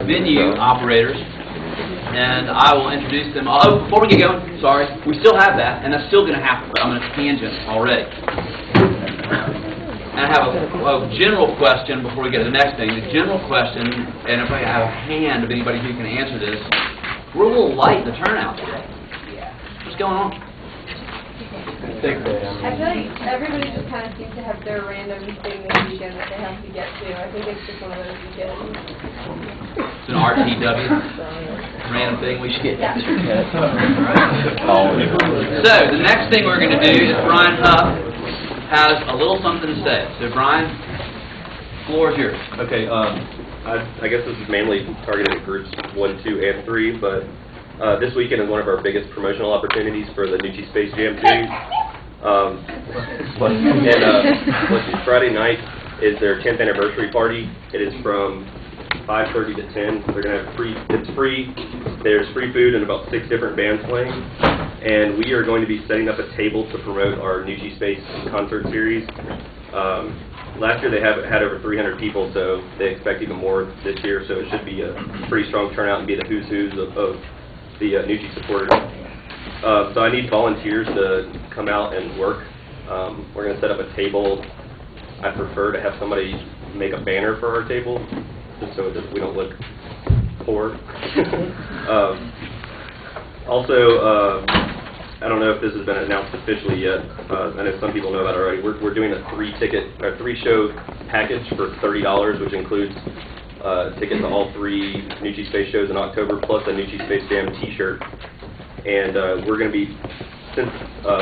venue operators, and I will introduce them. Oh, before we get going, sorry, we still have that, and that's still going to happen, but I'm going to tangent already. And I have a general question before we get to the next thing. The general question, and if I have a hand of anybody who can answer this, we're a little light in the turnout today. What's going on? I feel like everybody just kind of seems to have their random thing this weekend that they have to get to. I think it's just one of those weekends. It's an RTW, random thing we should get to. So, the next thing we're going to do is Brian Huff has a little something to say. So, Brian, the floor is yours. Okay, I guess this is mainly targeted at groups 1, 2, and 3, but this weekend is one of our biggest promotional opportunities for the Nucci Space Jam Series. Friday night is their 10th anniversary party. It is from 5:30 to 10. They're going to have it's free. There's free food and about 6 different bands playing. And we are going to be setting up a table to promote our Nucci Space concert series. Last year they had over 300 people, so they expect even more this year. So it should be a pretty strong turnout and be the who's who's of the Nucci supporters. So I need volunteers to come out and work. We're going to set up a table. I prefer to have somebody make a banner for our table, just so that we don't look poor. Also, I don't know if this has been announced officially yet. I know some people know about it already. We're doing a 3-show package for $30, which includes tickets to all 3 Nucci Space shows in October, plus a Nucci Space Jam T-shirt. And we're going to be, since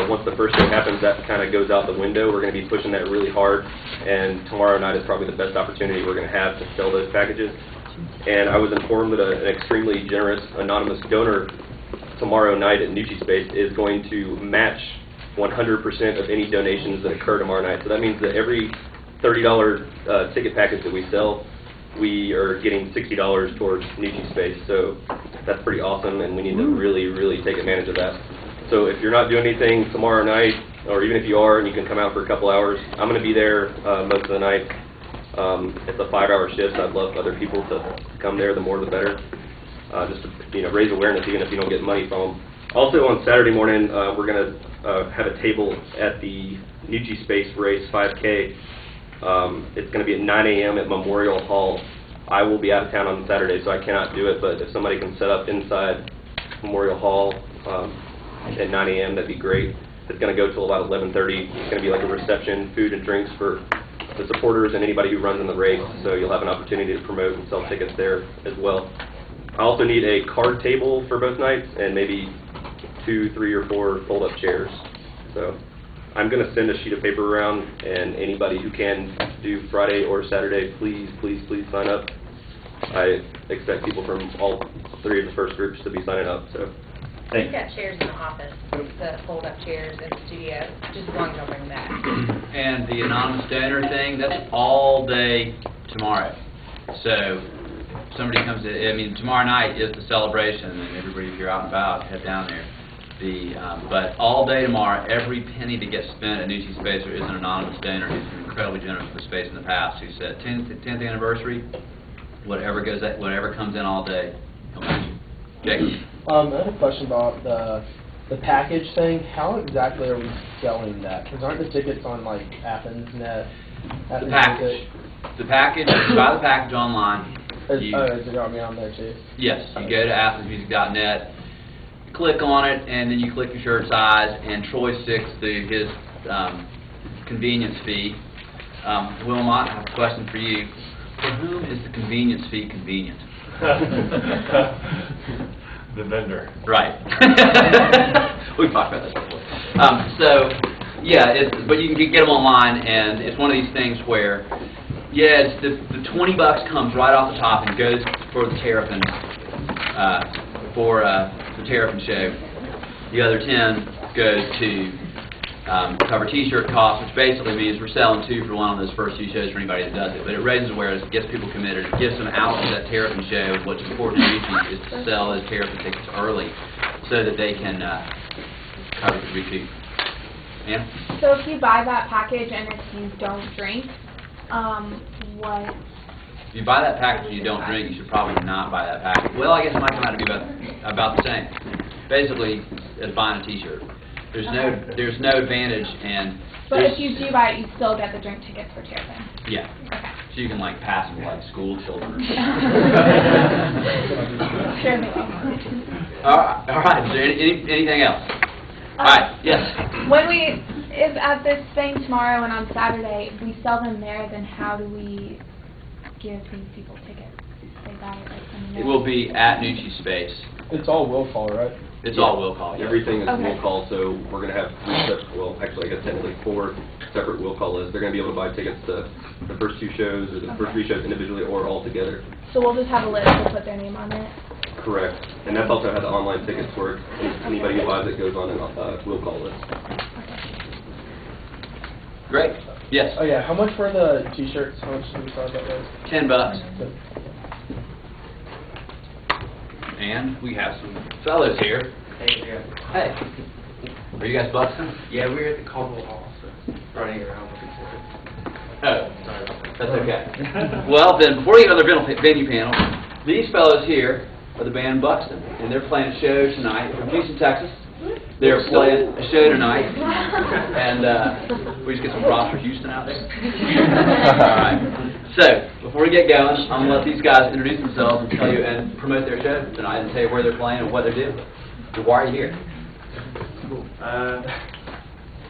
once the first show happens, that kind of goes out the window. We're going to be pushing that really hard. And tomorrow night is probably the best opportunity we're going to have to sell those packages. And I was informed that an extremely generous anonymous donor tomorrow night at Nucci Space is going to match 100% of any donations that occur tomorrow night. So that means that every $30 ticket package that we sell, we are getting $60 towards Nucci Space. So that's pretty awesome, and we need to really, really take advantage of that. So if you're not doing anything tomorrow night, or even if you are and you can come out for a couple hours, I'm going to be there most of the night. It's a 5-hour shift, so I'd love other people to come there. The more the better. Just to raise awareness, even if you don't get money from them. Also on Saturday morning, we're going to have a table at the Nucci Space Race 5K. It's going to be at 9 a.m. at Memorial Hall. I will be out of town on Saturday, so I cannot do it, but if somebody can set up inside Memorial Hall at 9 a.m., that'd be great. It's going to go till about 11:30. It's going to be like a reception, food and drinks for the supporters and anybody who runs in the race, so you'll have an opportunity to promote and sell tickets there as well. I also need a card table for both nights and maybe 2, 3, or 4 fold-up chairs. So I'm going to send a sheet of paper around, and anybody who can do Friday or Saturday, please, please, please sign up. I expect people from all 3 of the first groups to be signing up. So we've got chairs in the office, the fold-up chairs in the studio, just as long as they'll bring them back. And the anonymous donor thing, that's all day tomorrow. So somebody comes in, tomorrow night is the celebration, and everybody, if you're out and about, head down there. But all day tomorrow, every penny that gets spent at Nucci Space, there is an anonymous donor who's been incredibly generous with space in the past, who said 10th anniversary, whatever comes in all day, come on. Jacob. I have a question about the package thing. How exactly are we selling that? Because aren't the tickets on like Athens.net? The package. The package. You buy the package online. Is it got me on there too? Yes. You go to AthensMusic.net. Click on it, and then you click your shirt size, and Troy sticks to his convenience fee. Wilmot, I have a question for you. For whom is the convenience fee convenient? The vendor. Right. We've talked about this before. But you can get them online, and it's one of these things where, it's the $20 comes right off the top and goes for the Terrapin, the Terrapin show. The other 10 goes to cover T-shirt costs, which basically means we're selling 2 for 1 on those first 2 shows for anybody that does it. But it raises awareness, gets people committed, it gets them out to that Terrapin show. What's important to Nucci is to sell those Terrapin tickets early so that they can cover the recoup. Yeah? So if you buy that package and if you don't drink, what If you buy that package and you don't drink, you should probably not buy that package. Well, I guess it might come out to be about the same. Basically, it's buying a T-shirt. There's no advantage, and But if you do buy it, you still get the drink tickets for Terrapin. yeah, Okay. so you can like pass them to, like school children. Sure they will. All right. Is there anything else? All right. Yes. When if at this thing tomorrow and on Saturday, we sell them there, then how do we give these people tickets? They buy it right from It will be at Nucci Space. It's all will call, right? It's all will call. Yes. Everything is Okay. will call, so we're going to have well, actually, I guess technically 4 separate will call lists. They're going to be able to buy tickets to the first 2 shows, or the first 3 shows individually, or all together. So we'll just have a list to put their name on it. Correct. And that's also how the online tickets work. Anybody who buys it goes on a will call list. Great. Yes. Oh yeah, how much for the T-shirts? How much did we start that was? $10. And we have some fellows here. Hey. Are you guys Buxton? Yeah, we're at the Caldwell Hall, so running around looking for it. Oh, that's okay. Well, then, before we get to the venue panel, these fellows here are the band Buxton, and they're playing a show tonight from Houston, Texas. They're playing a show tonight, and we just get some props for Houston out there. All right. So, before we get going, I'm going to let these guys introduce themselves and tell you and promote their show tonight and tell you where they're playing and what they're doing. So, why are you here?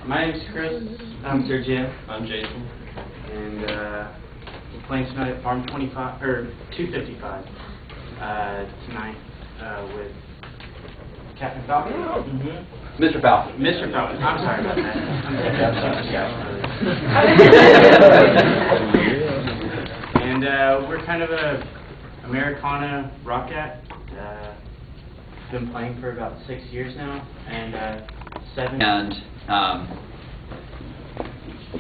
My name's Chris. I'm Sir Jim. I'm Jason. And we're playing tonight at Farm 25 or 255 tonight with Captain Falcon. Mr. Falcon. Mr. Falcon. I'm sorry about that. And we're kind of a Americana rock act. Been playing for about 6 years now, and 7. And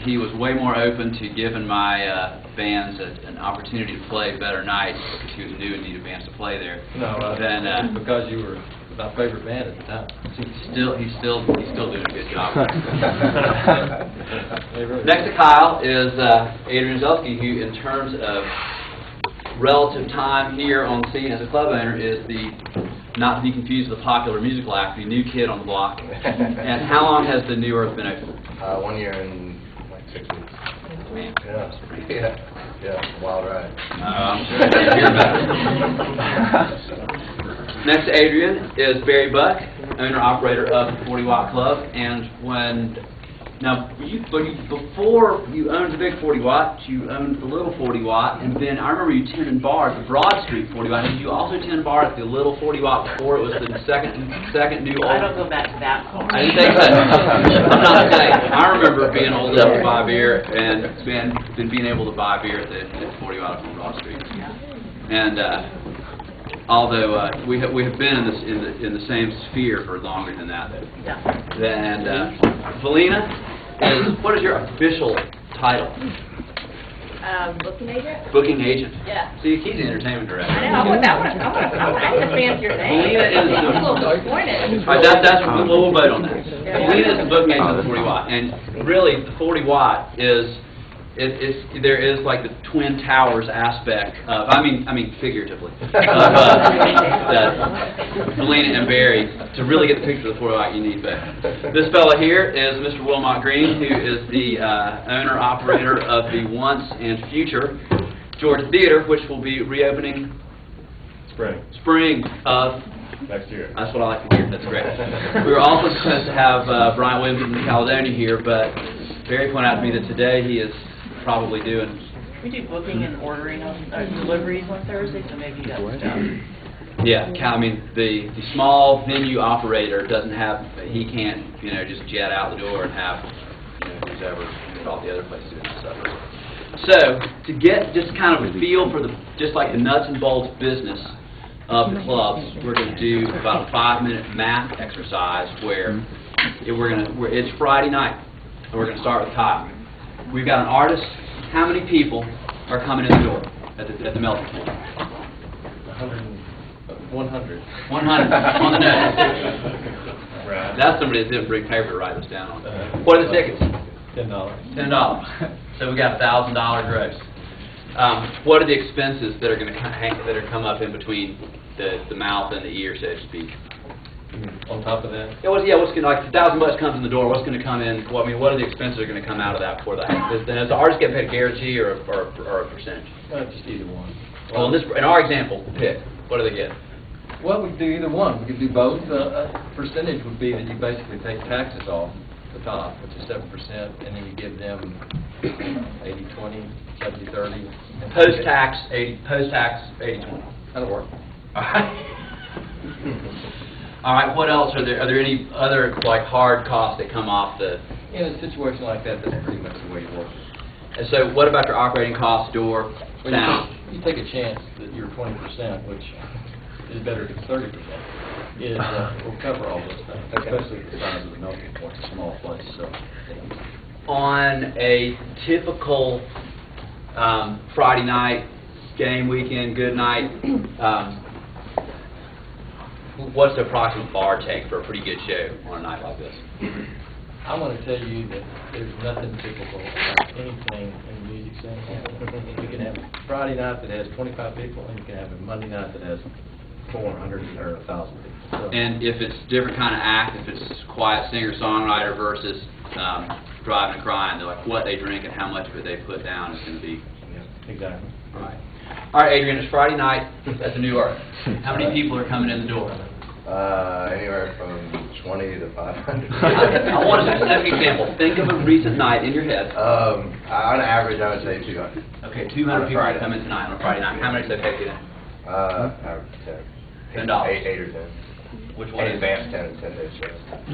he was way more open to giving my bands an opportunity to play better nights because he was new and needed bands to play there. No, Than because you were my favorite band at the time. he's still doing a good job. Next to Kyle is Adrian Zelski, who, in terms of relative time here on scene as a club owner, is the not to be confused with the popular musical act, the new kid on the block. And how long has the New Earth been open? 1 year and like 6 weeks. Man. Yeah, wild ride. I'm sure I didn't hear about it. Next to Adrian is Barry Buck, owner-operator of the 40 Watt Club. And before you owned the big 40 Watt, you owned the little 40 Watt, and then I remember you tending bar at the Broad Street 40 Watt. Did you also tend bar at the little 40 Watt before it was the second new old? I don't go back to that far. I didn't think so. I'm not saying. I remember being old enough to buy beer and being able to buy beer at the 40 Watt on Broad Street. And although we have been in the same sphere for longer than that. And Valina, what is your official title? Booking agent? Booking agent. Yeah. So you keep the entertainment director. I know, I want a fancier name. Valina is I'm a little disappointed. All right, we'll vote on that. Valina is the booking agent of the 40 Watt, and really the 40 Watt is. There is like the Twin Towers aspect of, I mean figuratively, of Valina and Barry. To really get the picture of the 40 Watt, you need both. This fella here is Mr. Wilmot Green, who is the owner-operator of the once and future Georgia Theater, which will be reopening spring of Next year. That's what I like to hear. That's great. We were also supposed to have Brian Williams from Caledonia here, but Barry pointed out to me that today he is probably doing. We do booking and ordering of deliveries on Thursday, so maybe you got stuff. Yeah, the small venue operator doesn't have, he can't, just jet out the door and have, who's ever at all the other places doing that stuff. So, to get just kind of a feel for just like the nuts and bolts business of the clubs, we're going to do about a 5-minute math exercise where it's Friday night, and we're going to start with Kyle. We've got an artist. How many people are coming in the door at the Melting Point? 100. 100 on the nose. Right. That's somebody that didn't bring paper to write this down on. What are the tickets? $10. $10. So we got $1,000 gross. What are the expenses that are going to come up in between the mouth and the ear, so to speak? On top of that? Yeah, what's going like if $1,000 comes in the door? What's going to come in? Well, I mean, what are the expenses that are going to come out of that before that? Does the artist get paid a guarantee or a percentage? Just either one. Well, in our example, pick. What do they get? Well, we could do either one. We could do both. A percentage would be that you basically take taxes off the top, which is 7%, and then you give them 80-20, 70-30. Post-tax 80-20. That'll work. All right. What else are there? Are there any other like hard costs that come off the? In a situation like that, that's pretty much the way it works. And so, what about your operating costs, door, sound? You take a chance that your 20%, which is better than 30%, is will cover all those things, especially the size of the melting point, a small place. So, On a typical Friday night, game weekend, good night, what's the approximate bar take for a pretty good show on a night like this? I'm going to tell you that there's nothing typical about anything in the music scene. You can have a Friday night that has 25 people, and you can have a Monday night that has 400 or 1,000 people. So, And if it's different kind of act, if it's quiet singer-songwriter versus driving and crying, they're like what they drink and how much of it they put down is going to be. yeah, exactly. All right, Adrian, it's Friday night. That's a new artist. How many people are coming in the door? Anywhere from 20 to 500. I want a specific example. Think of a recent night in your head. On average, I would say 200. Okay, 200 people are coming tonight on a Friday night. How many does that take you in? $10. 8 or 10. Which one In is advance, 10 days.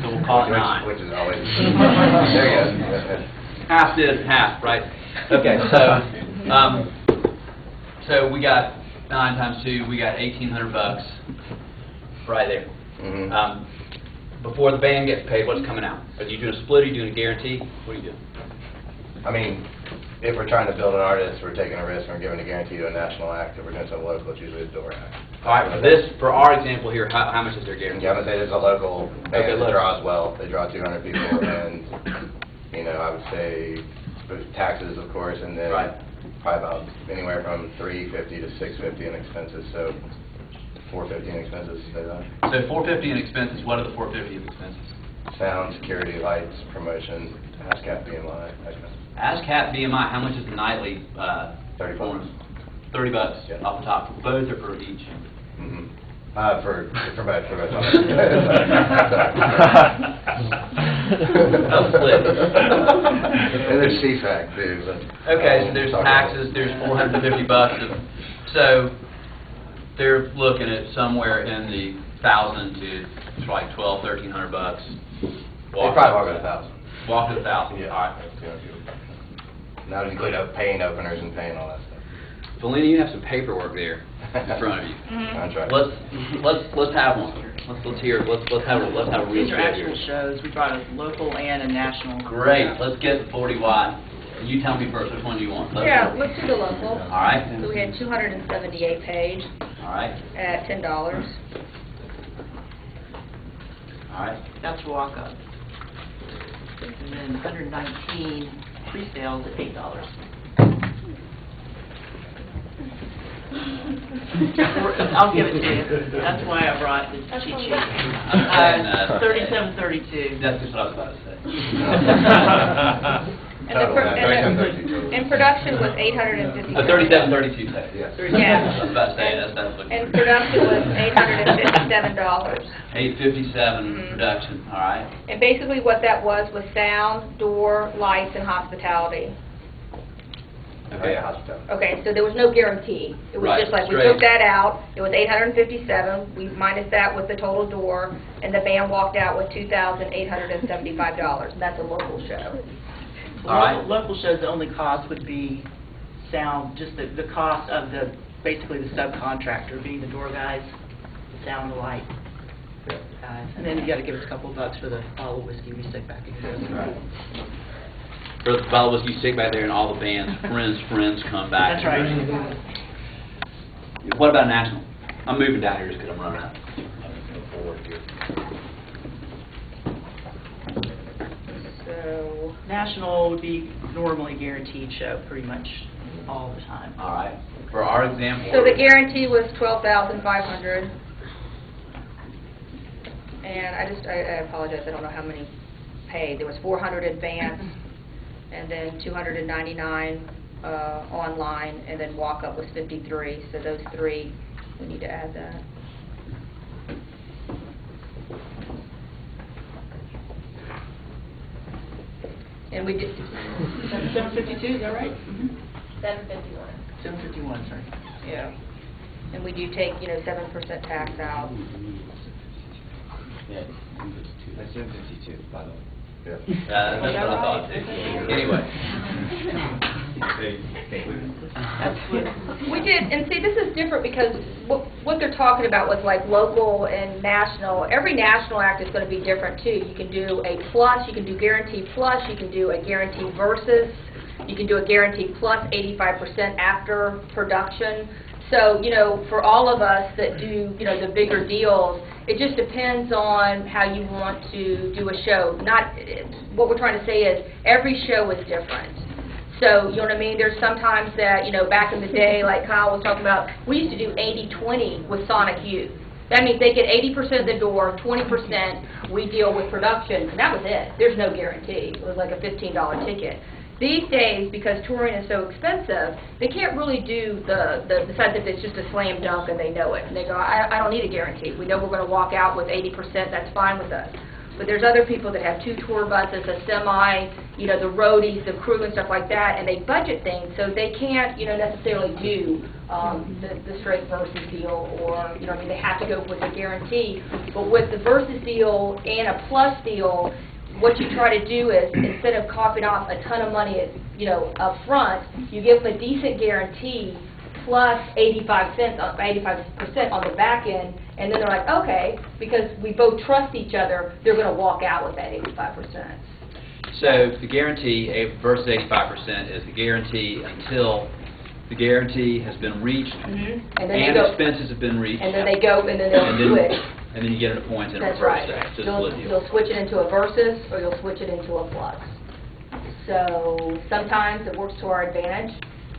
So we'll call it 9. Which is always. There you go. Half did, half, right? Okay, so we got 9 times 2, we got $1,800 right there. Mm-hmm. Before the band gets paid, what's coming out? Are you doing a split? Are you doing a guarantee? What are you doing? I mean, if we're trying to build an artist, we're taking a risk and we're giving a guarantee to a national act. If we're doing something local, it's usually a door act. All right, for our example here, how much is their guarantee? Yeah, I'm gonna say there's a local band Okay, that draws well. They draw 200 people, and I would say taxes, of course, and then Right. probably about anywhere from $350 to $650 in expenses. So $450 in expenses. Say that. So $450 in expenses. What are the $450 in expenses? Sound, security, lights, promotion, ASCAP, BMI, that kind of stuff. ASCAP, BMI, how much is the nightly 30 performance? bucks. $30 Yeah. off the top for both or for each? Mm-hmm. For both. That was slick. And there's CFAC too. But Okay, so there's taxes, there's $450 so they're looking at somewhere in the $1,000 to like $1,200-$1,300. They probably walk at 1,000. Walk to 1,000. Yeah. All right. Now to include paying openers and paying all that stuff. Felina, you have some paperwork there in front of you. Contract. Let's have one. Let's hear. Let's have a real These are show actual here. shows. We brought a local and a national. Great. Let's get the 40 watt. You tell me first which one do you want. Yeah, let's do the local. All right. So we had 278 page All right. at $10. All right. That's walk up. And then 119 pre-sales at $8. I'll give it to you. That's why I brought the cheat sheet. And, 3732. That's just what I was about to say. And production was $850. 3732 total. Yes. I Yeah. was about to say that's looking. And production was $857. 857 production. All right. And basically what that was sound, door, lights, and hospitality. Okay. Yeah, hospitality. Okay, so there was no guarantee. It was Right, just like, we straight. took that out, it was $857, we minus that with the total door, and the band walked out with $2,875, and that's a local show. All right. Local shows, the only cost would be sound, just the cost of basically the subcontractor, being the door guys, the sound, the light guys. And then you gotta give us a couple of bucks for the bottle of whiskey we stick back in here. Right. For the fellow was you sit back there and all the band's friends come back. That's right. What about national? I'm moving down here just because I'm running out. So, National would be normally guaranteed show, pretty much. all the time. All right. For our example. So the guarantee was 12,500. And I apologize, I don't know how many paid. There was 400 advance, and then 299 online, and then walk-up was 53. So those three, we need to add that. And we did... 752, is that right? 751. 751, sorry. Yeah. And we do take, 7% tax out. Yeah. That's 752, by the way. Yeah. That's what I thought too. Anyway. We did, and see, this is different because what they're talking about with like local and national, every national act is going to be different too. You can do a plus, you can do guarantee plus, you can do a guarantee versus, you can do a guarantee plus 85% after production. So, for all of us that do, the bigger deals, it just depends on how you want to do a show. What we're trying to say is every show is different. So, you know what I mean? There's sometimes that, back in the day, like Kyle was talking about, we used to do 80-20 with Sonic Youth. That means they get 80% of the door, 20% we deal with production, and that was it. There's no guarantee. It was like a $15 ticket. These days, because touring is so expensive, they can't really do the fact that it's just a slam dunk and they know it. And they go, I don't need a guarantee. We know we're going to walk out with 80%. That's fine with us. But there's other people that have 2 tour buses, a semi, the roadies, the crew and stuff like that, and they budget things, so they can't, necessarily do the straight versus deal, or, they have to go with a guarantee. But with the versus deal and a plus deal, what you try to do is, instead of coughing off a ton of money, up front, you give them a decent guarantee plus 85% on the back end, and then they're like, okay, because we both trust each other, they're going to walk out with that 85%. So the guarantee versus 85% is the guarantee until the guarantee has been reached and expenses have been reached. And then they go, and then they'll switch. And then you get an point and That's reverse right. that. Just split deal. You'll switch it into a versus, or you'll switch it into a plus. So sometimes it works to our advantage,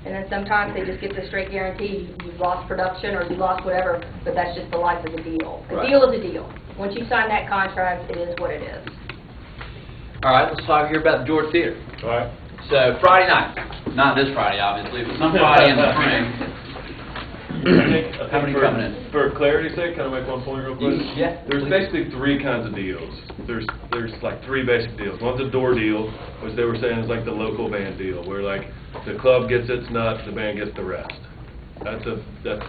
and then sometimes they just get the straight guarantee. You've lost production or you lost whatever, but that's just the life of the deal. A deal is a deal. Once you sign that contract, it is what it is. All right, let's talk here about the George Theater. All right. So Friday night, not this Friday obviously, but some Friday in the spring. How many coming in? For clarity's sake, can I make one point real quick? Yeah. There's basically 3 kinds of deals. There's like 3 basic deals. One's a door deal, which they were saying is like the local band deal, where like the club gets its nut, the band gets the rest. That's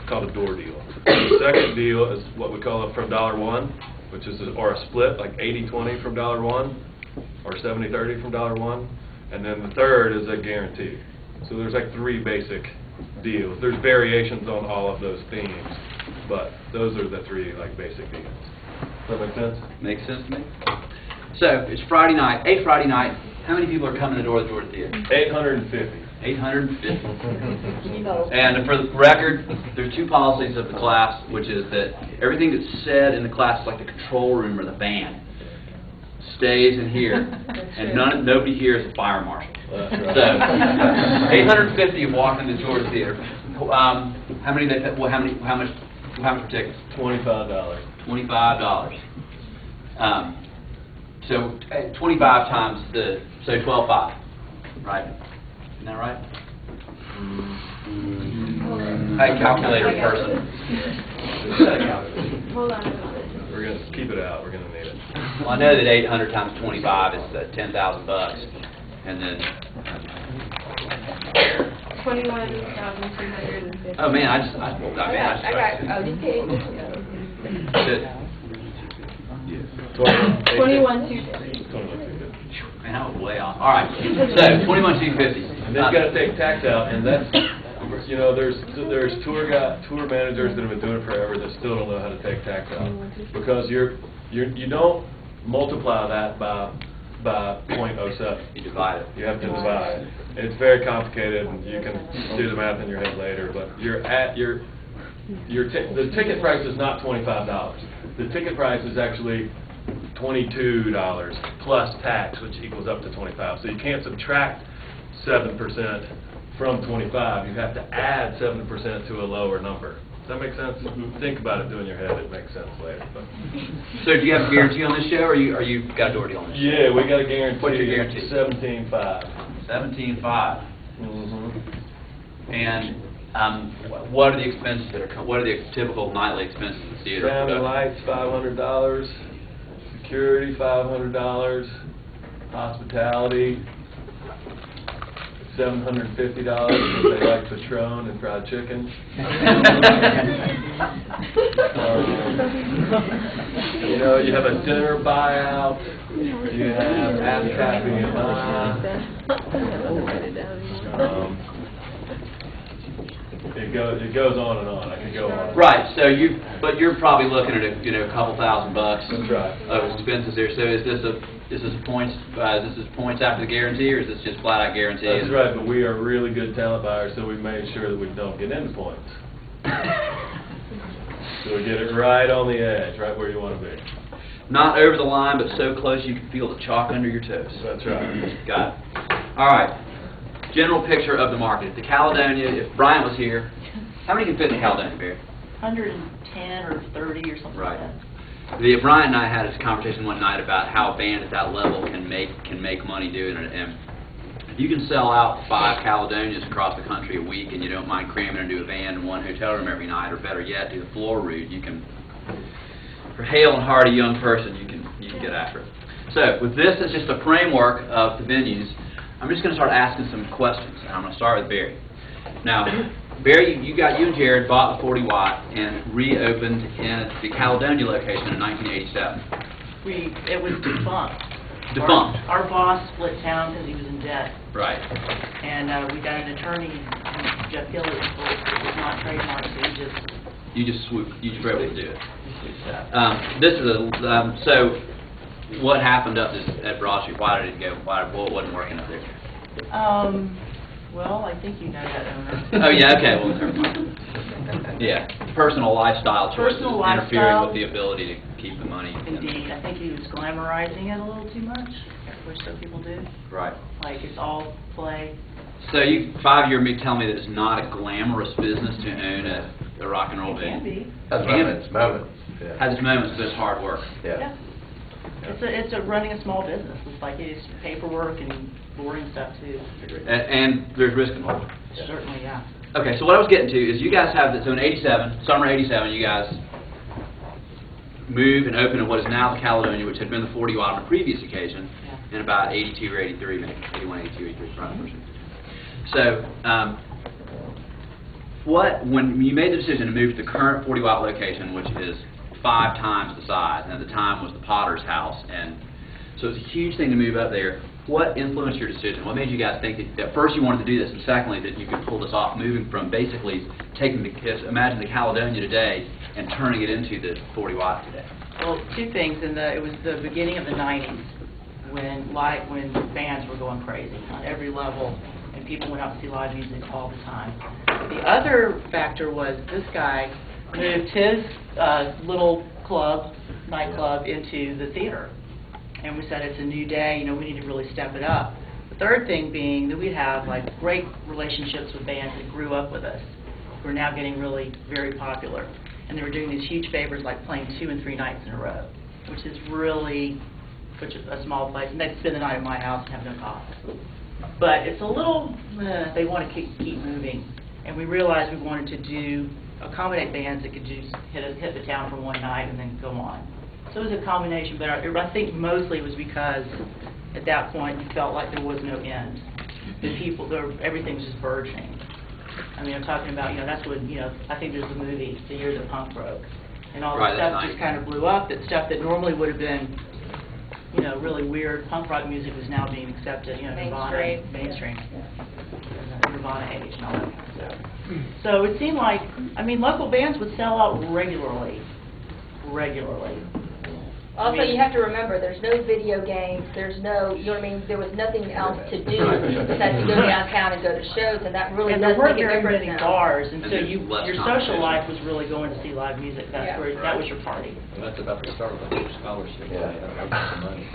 called a door deal. The second deal is what we call a from $1, which is or a split, like 80-20 from $1, or 70-30 from $1, and then the third is a guarantee. So there's like 3 basic deals. There's variations on all of those themes, but those are the 3 like basic deals. Does that make sense? Makes sense to me. So it's Friday night, Friday night. How many people are coming to the door of the George Theater? 850. 850. And for the record, there's 2 policies of the class, which is that everything that's said in the class is like the control room or the band stays in here, and nobody here is a fire marshal. That's right. So 850 have walked into the George Theater. How many? How much for tickets? $25. $25. So 25 times so 12.5, right? Isn't that right? Hey, calculator person. Hold on. We're going to keep it out. We're going to need it. Well, I know that 800 times 25 is $10,000, and then. 21,250. Oh man, I just just kidding. 21,250. Man, I was way off. All right, so 21,250. And they've got to take tax out, and that's, there's tour managers that have been doing it forever that still don't know how to take tax out, because you don't multiply that by 0.07. You divide it. You have to divide. And it's very complicated, and you can do the math in your head later. But the ticket price is not $25. The ticket price is actually $22 plus tax, which equals up to $25. So you can't subtract 7% from 25, you have to add 7% to a lower number. Does that make sense? Think about it, do it in your head, it makes sense later. But. So do you have a guarantee on this show, or you got a door deal on this show? Yeah, we got a guarantee. What's your guarantee? 17.5. 17.5. Mm-hmm. And what are the expenses that are? What are the typical nightly expenses of the theater? Sound and lights, $500. Security, $500. Hospitality, $750 because they like Patron and fried chicken. You know, you have a dinner buyout. You have ASCAP BMI. It goes on and on. I could go on. Right. So but you're probably looking at a couple $1,000 That's right. of expenses there. So is this points after the guarantee, or is this just flat out guarantee? That's right. But we are really good talent buyers, so we made sure that we don't get into points. So we get it right on the edge, right where you want to be. Not over the line, but so close you can feel the chalk under your toes. That's right. Got it. All right. General picture of the market. If the Caledonia, if Bryant was here, how many can fit in the Caledonia, Barry? 110 or 30 or something Right. like that. Bryant and I had this conversation one night about how a band at that level can make money doing it. And if you can sell out 5 Caledonias across the country a week, and you don't mind cramming into a van in one hotel room every night, or better yet, do the floor route, you can. For hale and hearty young person, you can get after it. So with this as just a framework of the venues, I'm just going to start asking some questions, and I'm going to start with Barry. Now, Barry, you and Jared bought the 40 watt and reopened in the Caledonia location in 1987. It was defunct. Defunct. Our boss split town because he was in debt. Right. And we got an attorney, Jeff Gillett, it was not trademarked, so You just were able to do it. this is So, what happened up at Broad Street? Why did it go? What wasn't working up there? well, I think you know that owner. Oh yeah, okay. Well, never mind. Yeah, personal lifestyle choices Personal interfering lifestyle. with the ability to keep the money. Indeed, I think he was glamorizing it a little too much, which some people do. Right. Like it's all play. So you 5 year me tell me that it's not a glamorous business to own a rock and roll It can venue. be. That's moments. Yeah. Has its moments, but it's hard work. Yeah. It's a running a small business. It's like it's paperwork and boring stuff too. And there's risk involved. Certainly, yeah. Okay, so what I was getting to is you guys have this, so in summer 87, you guys moved and opened in what is now the Caledonia, which had been the 40 watt on a previous occasion, in about 82 or 83, maybe 81, 82, 83, right, So, when you made the decision to move to the current 40 watt location, which is 5 times the size, and at the time was the Potter's house, and so it's a huge thing to move up there. What influenced your decision? What made you guys think that first you wanted to do this, and secondly that you could pull this off, moving from basically taking imagine the Caledonia today and turning it into the 40 watt today? Well, 2 things. It was the beginning of the 90s when bands were going crazy on every level, and people went out to see live music all the time. The other factor was this guy moved his little nightclub into the theater. And we said it's a new day, we need to really step it up. The third thing being that we have like great relationships with bands that grew up with us, who are now getting really very popular. And they were doing these huge favors like playing 2 and 3 nights in a row, which is really such a small place. And they'd spend the night at my house and have no cost. But it's a little, they want to keep moving. And we realized we wanted to accommodate bands that could just hit the town for one night and then go on. So it was a combination, but I think mostly it was because at that point you felt like there was no end. Everything was just burgeoning. I mean, I'm talking about, that's when, I think there's a movie, The Year That Punk Broke. And all the stuff just kind of blew up. That stuff that normally would have been, really weird punk rock music was now being accepted, Nirvana, mainstream. Nirvana age and all that kind of stuff. So it seemed like, local bands would sell out regularly. Also, you have to remember, there's no video games, there's no, there was nothing else to do besides to go downtown and go to shows, and that really and does there weren't make a very difference many now. bars, and so And your less social competition. life was really going to see live music. That was your party. Well, that's about the start of the scholarship. Yeah. Some money.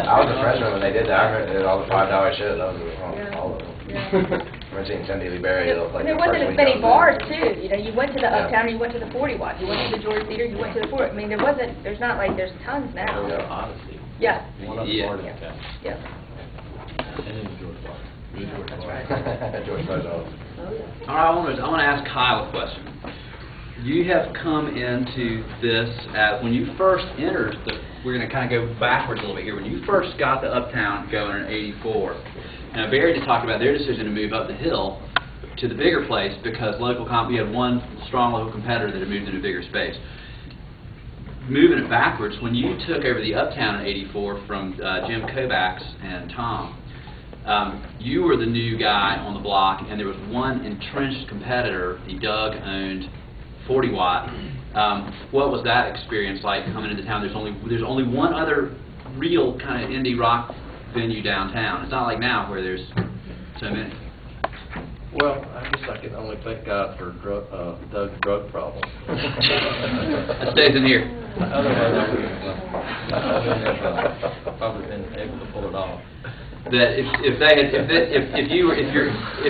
I was a freshman when they did that. I remember they did all the $5 shows. I was all of them. I've seen Cindy Lee Berry, like There the wasn't first as many weekend. bars too, you know, you went to the Yeah. Uptown, or you went to the 40 Watt, you went to the George Theater, you went to the 40, I mean, there's not like, there's tons now. Yeah. Odyssey. Yeah. One other Yeah. part of the town. Yeah. And then the George Park. Good George That's Park. right. George Bush. Oh, yeah. All right, I want to ask Kyle a question. You have come into this at, when you first entered, we're going to kind of go backwards a little bit here. When you first got the Uptown going in '84, and Barry just talked about their decision to move up the hill to the bigger place because we had one strong local competitor that had moved into a bigger space. Moving it backwards, when you took over the Uptown in '84 from Jim Kovacs and Tom, you were the new guy on the block, and there was one entrenched competitor, the Doug-owned 40 Watt. What was that experience like coming into town? There's only one other real kind of indie rock venue downtown. It's not like now where there's so many. Well, I guess I can only thank God for Doug's drug problem. That stays in here. Otherwise, I wouldn't have probably been able to pull it off. That if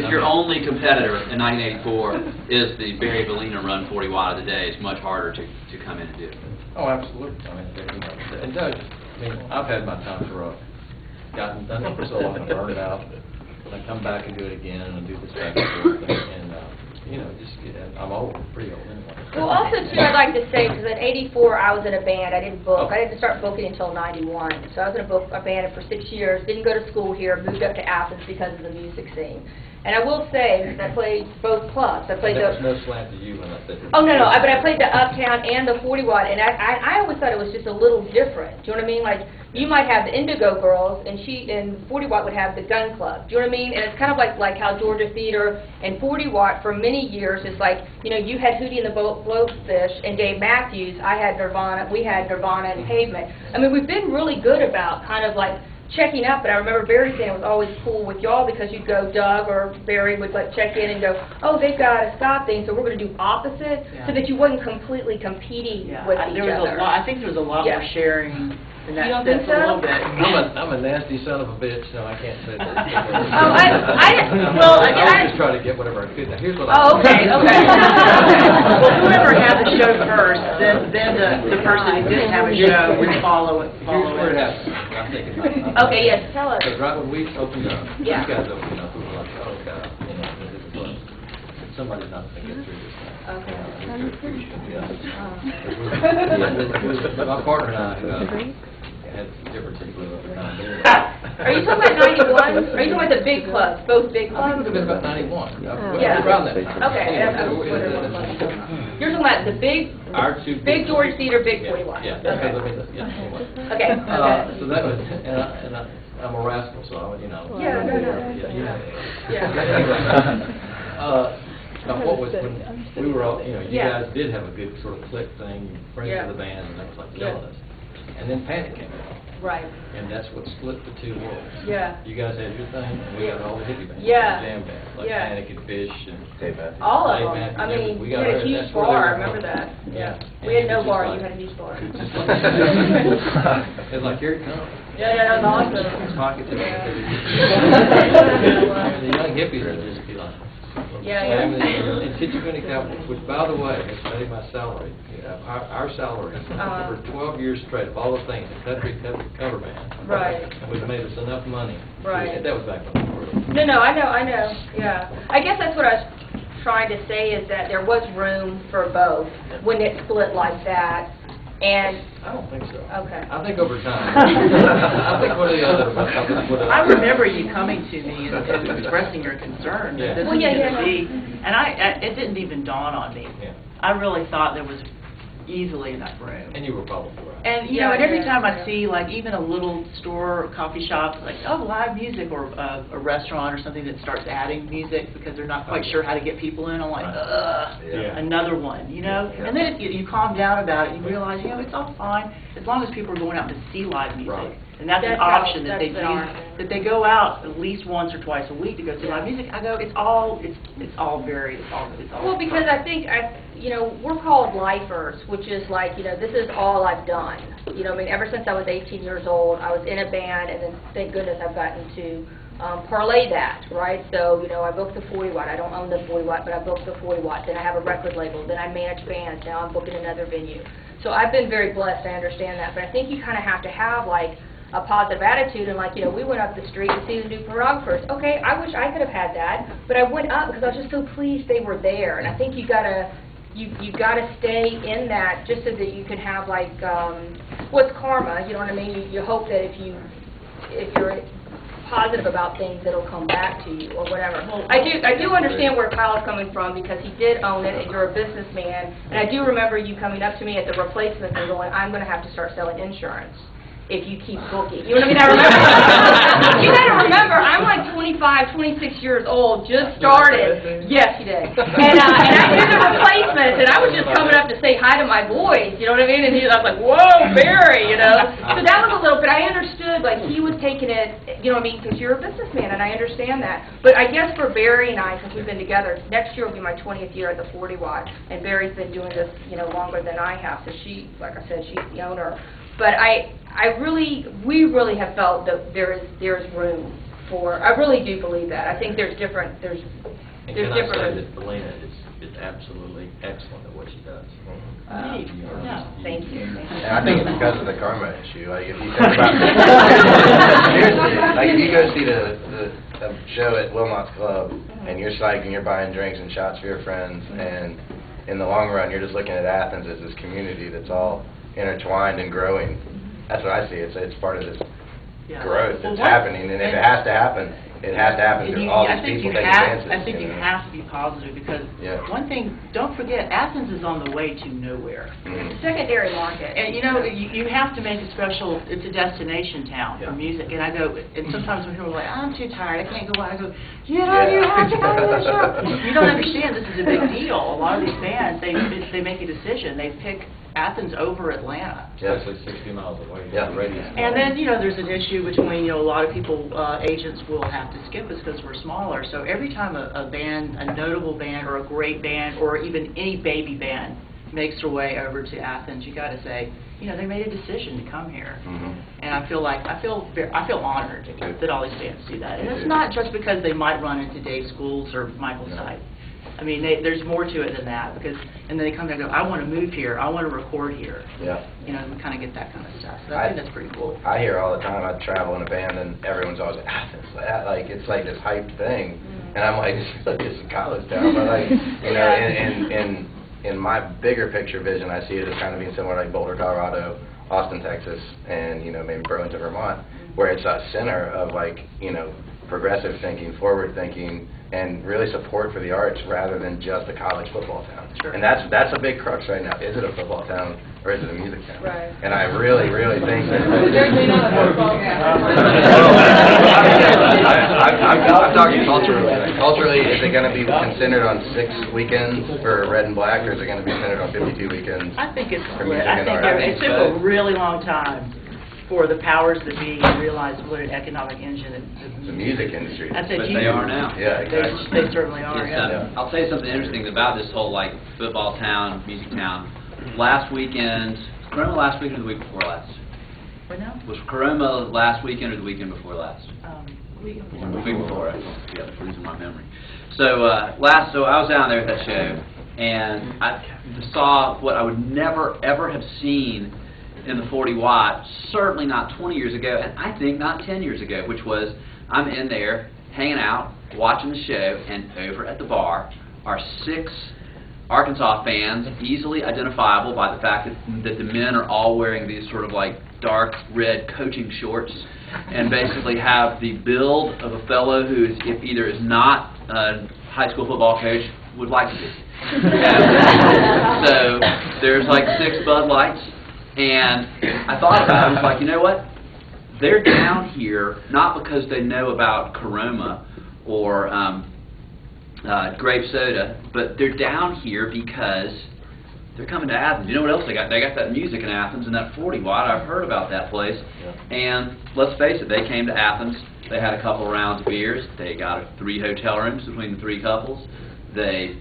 your only competitor in 1984 is the Barry Bellina Run 40 Watt of the day, it's much harder to come in and do. Oh, absolutely. I mean, you know, and Doug, I mean, I've had my times where I've done it for so long and burned it out. And I come back and do it again and do this back and forth and you know, I'm old, pretty old anyway. Well, also too, I'd like to say, because in '84 I was in a band. I didn't book. I didn't start booking until '91. So I was in a band for 6 years. Didn't go to school here. Moved up to Athens because of the music scene. And I will say that I played both clubs. I played There was the. no slant to you when I said. Oh no, but I played the Uptown and the 40 Watt, and I always thought it was just a little different. Do you know what I mean? Like you might have the Indigo Girls, and 40 Watt would have the Gun Club. Do you know what I mean? And it's kind of like how Georgia Theater and 40 Watt for many years is like, you know, you had Hootie and the Blowfish and Dave Matthews. I had Nirvana. We had Nirvana and Pavement. I mean, we've been really good about kind of like checking up, but I remember Barry saying it was always cool with y'all because you'd go, Doug or Barry would like check in and go, oh, they've got a ska thing, so we're going to do opposite, so that you wasn't completely competing with each other. I think there was a lot more sharing in that You don't think sense a so? little bit. I'm a nasty son of a bitch, so I can't say that. Oh, I always try to get whatever I could. Now, here's what Oh, okay. Well, whoever had the show first, then the person who didn't have a show would follow it. Here's where it happened. I'm thinking about it. Okay, yes, tell us. Because right when we opened up, Yeah. you guys opened up, we were like, oh, God, you know, this is fun. Somebody's not going to get through this thing. Okay. My partner and I had differences with it at the time. Are you talking about 91? Are you talking about the big clubs, both big I clubs? think it would have been about 91. Yeah. Around that time. Okay, you're talking about the big, Our two big George Theater, big 41. Yeah, Okay. Okay. Okay. So that was, and I'm a rascal, so I would, you know. Yeah, no. Now, what was, when we were all, you know, you Yeah. guys did have a good sort of click thing, friends Yeah. of the band, and that was like Yeah. killing us. And then Panic came along, Right. and that's what split the two worlds. Yeah. You guys had your thing, and we got all the hippie bands. Yeah. Jam bands, like Yeah. Panic and Fish and. Dave Matthews. All of Dave them. Matthews, I mean, we you got had a our- huge that's where they bar, I were remember from. that. Yeah. And We had it no was just bar, like- you had a huge bar. It's just like, it's like, here it comes. Yeah, that was awesome. Pockets of Yeah. The young hippies would just be like. Yeah. And Kitchigunick Cowboys, which by the way, has paid my salary. Our salary for 12 years straight of all the things, the country cover band. Right. Which made us enough money. Right. That was back when we were. No, I know, yeah. I guess that's what I was trying to say is that there was room for both when it split like that, and, I don't think so. okay. I think over time. I think one or the other. I remember you coming to me and expressing your concern Yeah. that this Well, was yeah, going yeah. to be, and it didn't even dawn on me. Yeah. I really thought there was easily enough room. And you were probably right. And, you know, and every time I see, like, even a little store or coffee shop, like, oh, live music, or a restaurant or something that starts adding music because they're not quite sure how to get people in, I'm like, ugh, Yeah. another one, you know? And then you calm down about it, and you realize, you know, it's all fine, as long as people are going out to see live music. Right. And that's an That's how- option that that's they an do, option. that they go out at least once or twice a week to go see live music. I go, it's all very. Well, because I think, you know, we're called lifers, which is like, you know, this is all I've done. You know, I mean, ever since I was 18 years old, I was in a band, and then thank goodness I've gotten to parlay that, right? So, you know, I booked the 40 watt. I don't own the 40 watt, but I booked the 40 watt. Then I have a record label. Then I manage bands. Now I'm booking another venue. So I've been very blessed. I understand that. But I think you kind of have to have, like, a positive attitude. And, like, you know, we went up the street to see the new choreographers. Okay, I wish I could have had that. But I went up because I was just so pleased they were there. And I think you got to... You got to stay in that just so that you can have, like, what's karma, you know what I mean? You hope that if you're positive about things, it'll come back to you or whatever. I do understand where Kyle's coming from because he did own it and you're a businessman. And I do remember you coming up to me at the replacement and going, I'm going to have to start selling insurance if you keep booking. You know what I mean? I remember. You got to remember, I'm like 25, 26 years old, just started. Yes, you did. And I did the replacements, and I was just coming up to say hi to my boys, you know what I mean? And I was like, whoa, Barry, you know? So that was a little, but I understood, like, he was taking it, you know what I mean, because you're a businessman, and I understand that. But I guess for Barry and I, since we've been together, next year will be my 20th year at the 40 watt, and Barry's been doing this, you know, longer than I have, so she, like I said, she's the owner. But we really have felt that there's room for, I really do believe that. I think there's different. And can I say that Delina is absolutely excellent at what she does. Thank you. And I think it's because of the karma issue. Like, if you think about seriously, like, if you go see the show at Wilmot's Club, and you're psyched and you're buying drinks and shots for your friends, and in the long run, you're just looking at Athens as this community that's all intertwined and growing. That's what I see. It's part of this growth that's happening, and if it has to happen, it has to happen through all these people taking chances. I think you have to be positive because one thing, don't forget, Athens is on the way to nowhere. Secondary market. And you know, you have to make a special, it's a destination town for music. And I go, and sometimes when people are like, I'm too tired, I can't go out, I go, you have to go to the show. You don't understand, this is a big deal. A lot of these bands, they make a decision. They pick Athens over Atlanta. Yes, it's 60 miles away. And then, you know, there's an issue between, you know, a lot of people, agents will have to skip us because we're smaller. So every time a band, a notable band or a great band or even any baby band makes their way over to Athens, you got to say, you know, they made a decision to come here. And I feel honored that all these bands do that. And it's not just because they might run into Dave Schools or Michael Stipe. I mean, there's more to it than that, because, and then they come back and go, I want to move here, I want to record here. You know, we kind of get that kind of stuff. So I think that's pretty cool. I hear all the time, I travel in a band, and everyone's always, Athens, like, it's like this hyped thing. And I'm like, it's a college town, but like, you know, in my bigger picture vision, I see it as kind of being similar like Boulder, Colorado, Austin, Texas, and, you know, maybe Burlington, Vermont, where it's a center of, like, you know, progressive thinking, forward thinking, and really support for the arts rather than just a college football town. And that's a big crux right now. Is it a football town or is it a music town? Right. And I really think that... Certainly not a football town. I'm talking culturally. Culturally, is it going to be centered on 6 weekends for Red and Black, or is it going to be centered on 52 weekends? I think it's for split. music and art? It took a really long time for the powers that be to realize what an economic engine the music industry. But they are now. Yeah, exactly. They certainly are. I'll tell you something interesting about this whole, like, football town, music town. Last weekend, was Corona last weekend or the week before last? What now? Was Corona last weekend or the weekend before last? Week before. The week before. Yeah, I'm losing my memory. So I was down there at that show, and I saw what I would never ever have seen in the 40 watt, certainly not 20 years ago, and I think not 10 years ago, which was I'm in there hanging out, watching the show, and over at the bar are 6 Arkansas fans, easily identifiable by the fact that the men are all wearing these sort of like dark red coaching shorts, and basically have the build of a fellow who is, if either is not a high school football coach, would like to be. So there's like 6 Bud Lights. And I thought about it, I was like, you know what? They're down here not because they know about Corona or grape soda, but they're down here because they're coming to Athens. You know what else they got? They got that music in Athens and that 40 watt. I've heard about that place. And let's face it, they came to Athens. They had a couple of rounds of beers. They got 3 hotel rooms between the 3 couples. They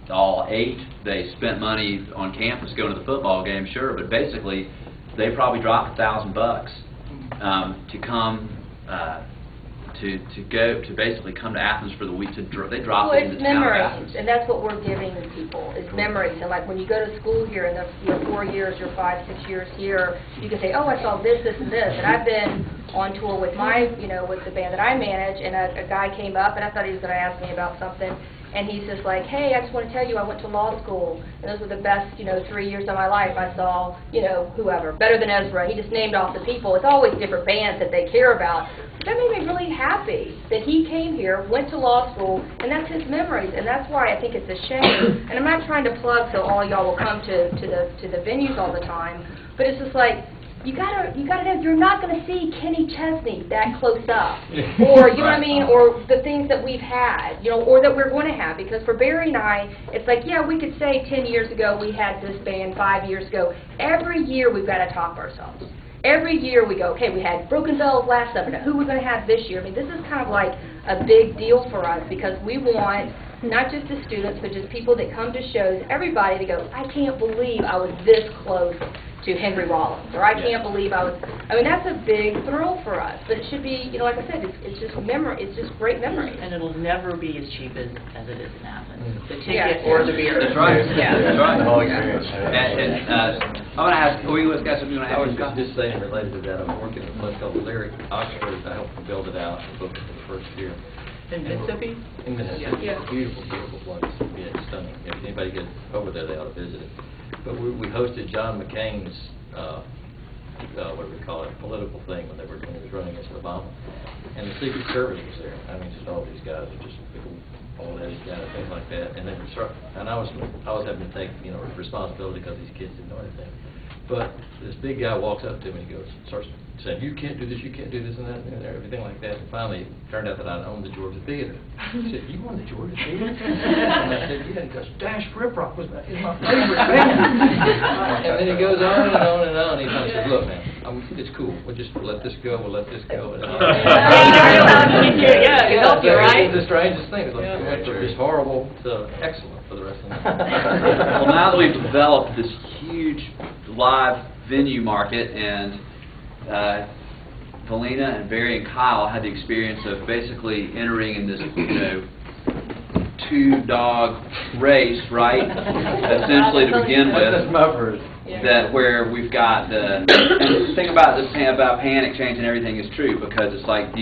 all ate. They spent money on campus going to the football game, sure, but basically they probably dropped $1,000 to come to basically come to Athens for the week they drop Well, it into it's town of memories, Athens. and that's what we're giving to people, is memories. And like when you go to school here, and your 4 years, your 5, 6 years here, you can say, oh, I saw this, this, and this. And I've been on tour with my, with the band that I manage, and a guy came up, and I thought he was going to ask me about something. And he's just like, hey, I just want to tell you I went to law school, and those were the best, 3 years of my life. I saw, whoever, Better Than Ezra. He just named off the people. It's always different bands that they care about. That made me really happy that he came here, went to law school, and that's his memories. And that's why I think it's a shame. And I'm not trying to plug so all y'all will come to the venues all the time, but it's just like, you gotta know you're not gonna see Kenny Chesney that close up, or you know what I mean, or the things that we've had, or that we're going to have. Because for Barry and I, it's like, yeah, we could say 10 years ago we had this band, 5 years ago. Every year we've got to top ourselves. Every year we go, okay, we had Broken Bells last summer. Now who are we going to have this year? I mean, this is kind of like a big deal for us because we want not just the students, but just people that come to shows, everybody to go, I can't believe I was this close to Henry Rollins, or I can't believe I mean, that's a big thrill for us, but it should be, like I said, it's just memory, it's just great memory. And it'll never be as cheap as it is in Athens. The Yeah. ticket or the beer. That's right. Yeah. That's right. The whole experience. And I'm going to ask, we got something you want to I was ask? just saying related to that, I'm working at a place called Lyric Oxford. I helped build it out and booked it for the first year. In Mississippi? In Mississippi. Yeah. Beautiful, beautiful place. Yeah, it's stunning. If anybody gets over there, they ought to visit it. But we hosted John McCain's, what do we call it, political thing when he was running against Obama. And the Secret Service was there. I mean, just all these guys are just big old headed guys, things like that. And then I was having to take, responsibility because these kids didn't know anything. But this big guy walks up to me and he starts saying, you can't do this, and that, and everything like that. And finally, it turned out that I owned the Georgia Theater. He said, you own the Georgia Theater? And I said, yeah. He goes, Dash Rip Rock is my favorite band. And then he goes on and on and on. He says, look, man, it's cool. We'll just let this go. We'll let this go. And Yeah, it helped you, right? It's the strangest thing. It's like, from just horrible to excellent for the rest of the night. Well, now that we've developed this huge live venue market, and Valina and Barry and Kyle had the experience of basically entering in this, two-dog race, right? Essentially to begin with. That where we've got and the thing about this about Panic Change and everything is true, because it's like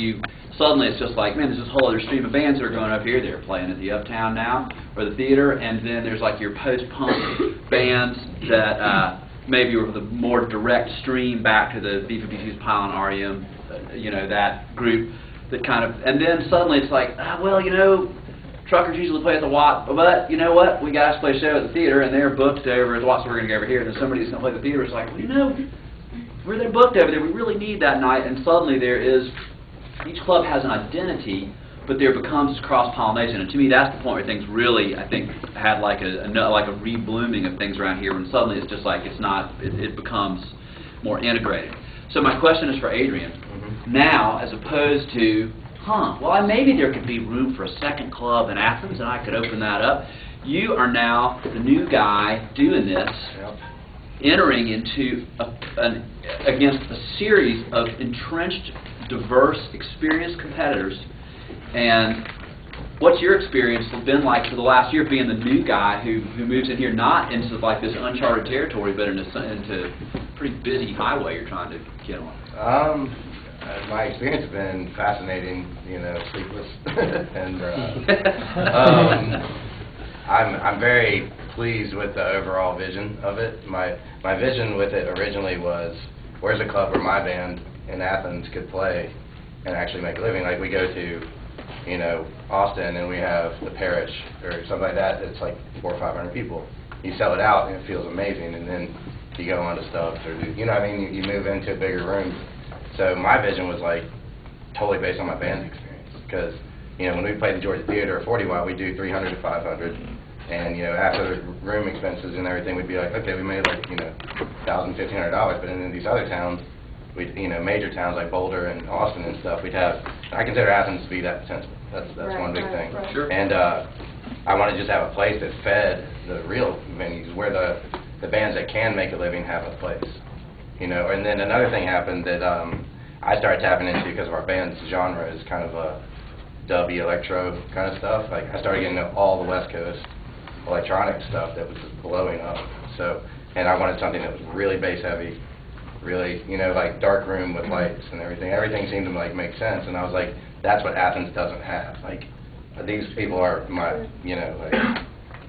suddenly it's just like, man, there's this whole other stream of bands that are going up here. They're playing at the Uptown now, or the theater, and then there's like your post-punk bands that maybe were the more direct stream back to the B-52's Pile and REM, that group that kind of, and then suddenly it's like, truckers usually play at the Watts, but you know what? We guys play a show at the theater, and they're booked over at the Watts, so we're going to go over here. And then somebody's going to play the theater. It's like, where they're booked over there, we really need that night. And suddenly each club has an identity, but there becomes cross-pollination. And to me, that's the point where things really, I think, had like a re-blooming of things around here, when suddenly it's just like it becomes more integrated. So my question is for Adrian. Now, as opposed to, well, maybe there could be room for a second club in Athens, and I could open that up. You are now the new guy doing this, entering into against a series of entrenched, diverse, experienced competitors. And what's your experience been like for the last year, being the new guy who moves in here, not into like this uncharted territory, but into pretty busy highway you're trying to get on? My experience has been fascinating, sleepless, and I'm very pleased with the overall vision of it. My vision with it originally was, where's a club where my band in Athens could play and actually make a living? Like we go to, Austin, and we have the Parish or something like that. It's like 400 or 500 people. You sell it out, and it feels amazing, and then you go on to Stubbs, or you move into a bigger room. So my vision was like totally based on my band's experience, because when we played the Georgia Theater or 40 Watt, we do 300 to 500, and after the room expenses and everything, we'd be like, okay, we made like $1,000, $1,500, but in these other towns, major towns like Boulder and Austin and stuff, I consider Athens to be that sensible. That's one big thing. Right. Sure. And I want to just have a place that fed the real venues, where the bands that can make a living have a place. And then another thing happened that I started tapping into because of our band's genre is kind of a dubby electro kind of stuff. Like I started getting into all the West Coast electronic stuff that was just blowing up. So, and I wanted something that was really bass heavy, really, you know, like dark room with lights and everything. Everything seemed to like make sense, and I was like, that's what Athens doesn't have. Like these people are my, you know, like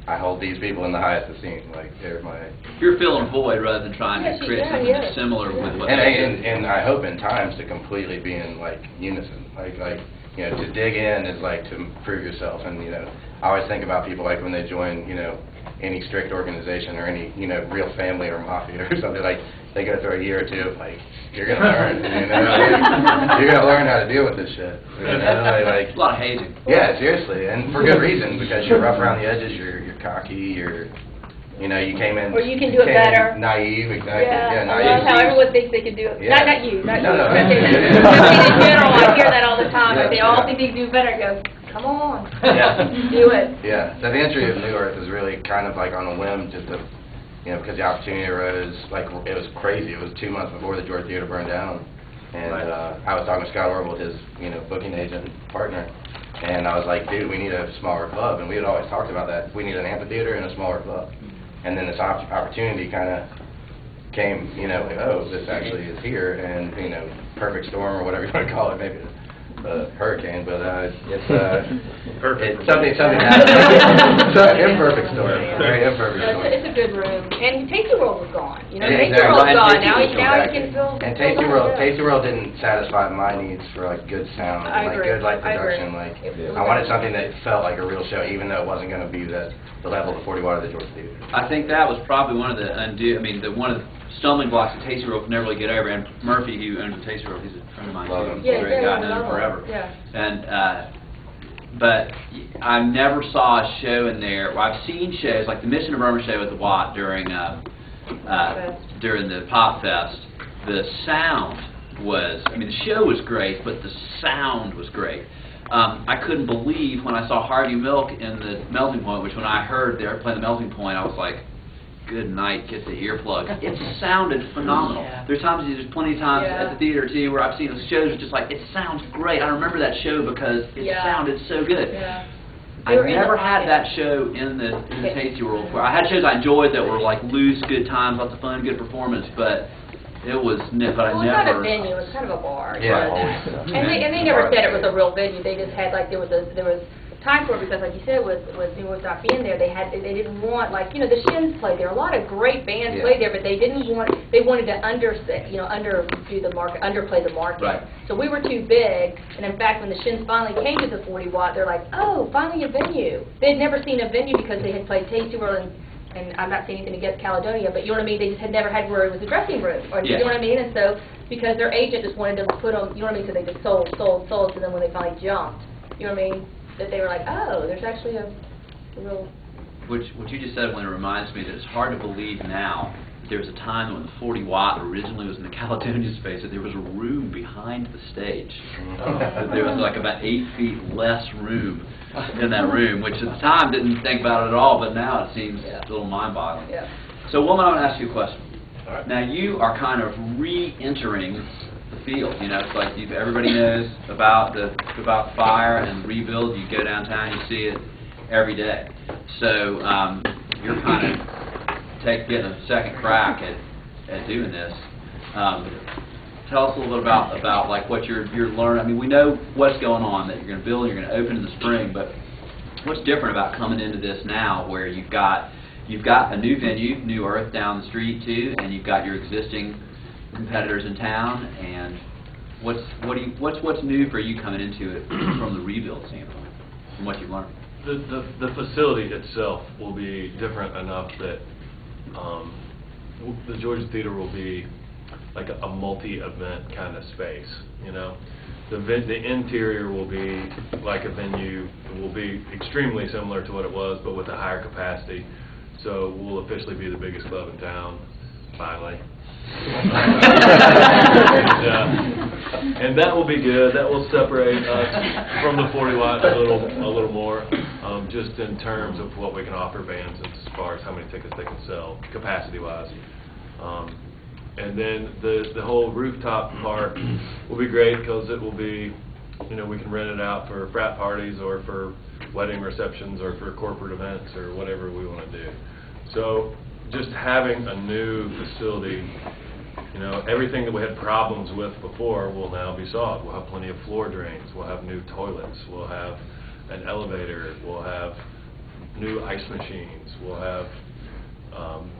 I hold these people in the highest esteem. Like they're my. You're filling a void rather than trying to create something that's similar with what. And I hope in times to completely be in like unison. Like you know, to dig in is like to prove yourself. And you know, I always think about people like when they join, you know, any strict organization or any, you know, real family or mafia or something, like they go through a year or two of like, you're gonna learn, you know, you're gonna learn how to deal with this shit. You know, like a lot of hazing. Yeah, seriously, and for good reason, because you're rough around the edges, you're cocky, you know, you came in. Or you can do it better. Naive, exactly. Yeah, naive. I love how everyone thinks they can do it. Yeah. Not you, not No, you. no. In general, I hear that all the time. Yeah, They all yeah. think they can do better. I go, come on, Yeah. do it. Yeah, so the entry of New Earth is really kind of like on a whim, just to, you know, because the opportunity arose, like, it was crazy. It was 2 months before the George Theater burned down, and I was talking to Scott Orville, his, you know, booking agent partner, and I was like, dude, we need a smaller club, and we had always talked about that. We need an amphitheater and a smaller club. And then this opportunity kind of came, you know, like, oh, this actually is here, and, you know, perfect storm or whatever you want to call it, maybe a hurricane, but it's something happened. It's an imperfect storm, very imperfect storm. It's a good room. And Tasty World was gone. You know, Yeah, Tasty exactly. World's gone. Tasty Now World's you can gone. feel. And Tasty World didn't satisfy my needs for like good sound, I and, like agree. good light I agree. production. Like It was I wanted something that felt like a real show, even though it wasn't going to be the level of the 40 watt of the George Theater. I think that was probably one of the one of the stumbling blocks that Tasty World could never really get over. And Murphy, who owns the Tasty World, he's a friend of mine. Love him. He's a great guy, known him forever. Yeah. And but I never saw a show in there. Well, I've seen shows like the Mission of Burma show at the Watt during the Pop Fest. The sound was, I mean, the show was great, but the sound was great. I couldn't believe when I saw Harvey Milk in the Melting Point, which when I heard they were playing the Melting Point, I was like, good night, get the earplug. It sounded phenomenal. Yeah. There's plenty of times at the theater too where I've seen the shows just like, it sounds great. I remember that show because it sounded so good. Yeah. I never had that show in the Tasty World. Where I had shows I enjoyed that were like loose, good times, lots of fun, good performance, but it was, but Well, I it's not a never. venue, it's kind of a bar. Yeah, But, and they never said it was a real venue. They just had like there was time for it because like you said with New York not being there, they didn't want, like, you know, the Shins played there. A lot of great bands played there, but they wanted to underplay the market. Right. So we were too big, and in fact when the Shins finally came to the 40 watt, they're like, oh, finally a venue. They'd never seen a venue because they had played Tasty World and I'm not saying anything against Caledonia, but you know what I mean, they just had never had where it was a dressing room, or you know what I mean, and so, because their agent just wanted to put them, you know what I mean, so they just sold, so then when they finally jumped, you know what I mean, that they were like, oh, there's actually a real... What you just said when it reminds me that it's hard to believe now that there was a time when the 40 watt originally was in the Caledonia space, that there was a room behind the stage. That there was like about 8 feet less room in that room, which at the time didn't think about it at all, but now it seems a little mind-boggling. Yeah. So, woman, I want to ask you a question. Now, you are kind of re-entering the field. You know, it's like everybody knows about fire and rebuild. You go downtown, you see it every day. So, you're kind of getting a second crack at doing this. Tell us a little bit about like what you're learning. I mean, we know what's going on, that you're going to build, you're going to open in the spring, but what's different about coming into this now, where you've got a new venue, New Earth, down the street too, and you've got your existing competitors in town, and what's new for you coming into it from the rebuild standpoint, from what you've learned? The facility itself will be different enough that the Georgia Theater will be like a multi-event kind of space, you know. The interior will be like a venue. It will be extremely similar to what it was, but with a higher capacity. So we'll officially be the biggest club in town, finally. And that will be good. That will separate us from the 40 watt a little more, just in terms of what we can offer bands as far as how many tickets they can sell, capacity-wise. And then the whole rooftop part will be great because it will be, you know, we can rent it out for frat parties or for wedding receptions or for corporate events or whatever we want to do. So just having a new facility, you know, everything that we had problems with before will now be solved. We'll have plenty of floor drains, we'll have new toilets, we'll have an elevator, we'll have new ice machines, we'll have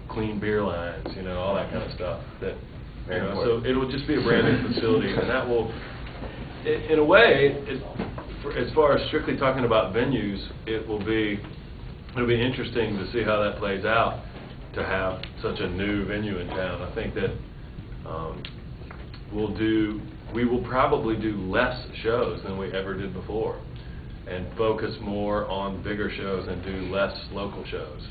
clean beer lines, you know, all that kind of stuff. That, you know, so it will just be a brand new facility, and that will, in a way, as far as strictly talking about venues, it'll be interesting to see how that plays out, to have such a new venue in town. I think that we will probably do less shows than we ever did before, and focus more on bigger shows and do less local shows,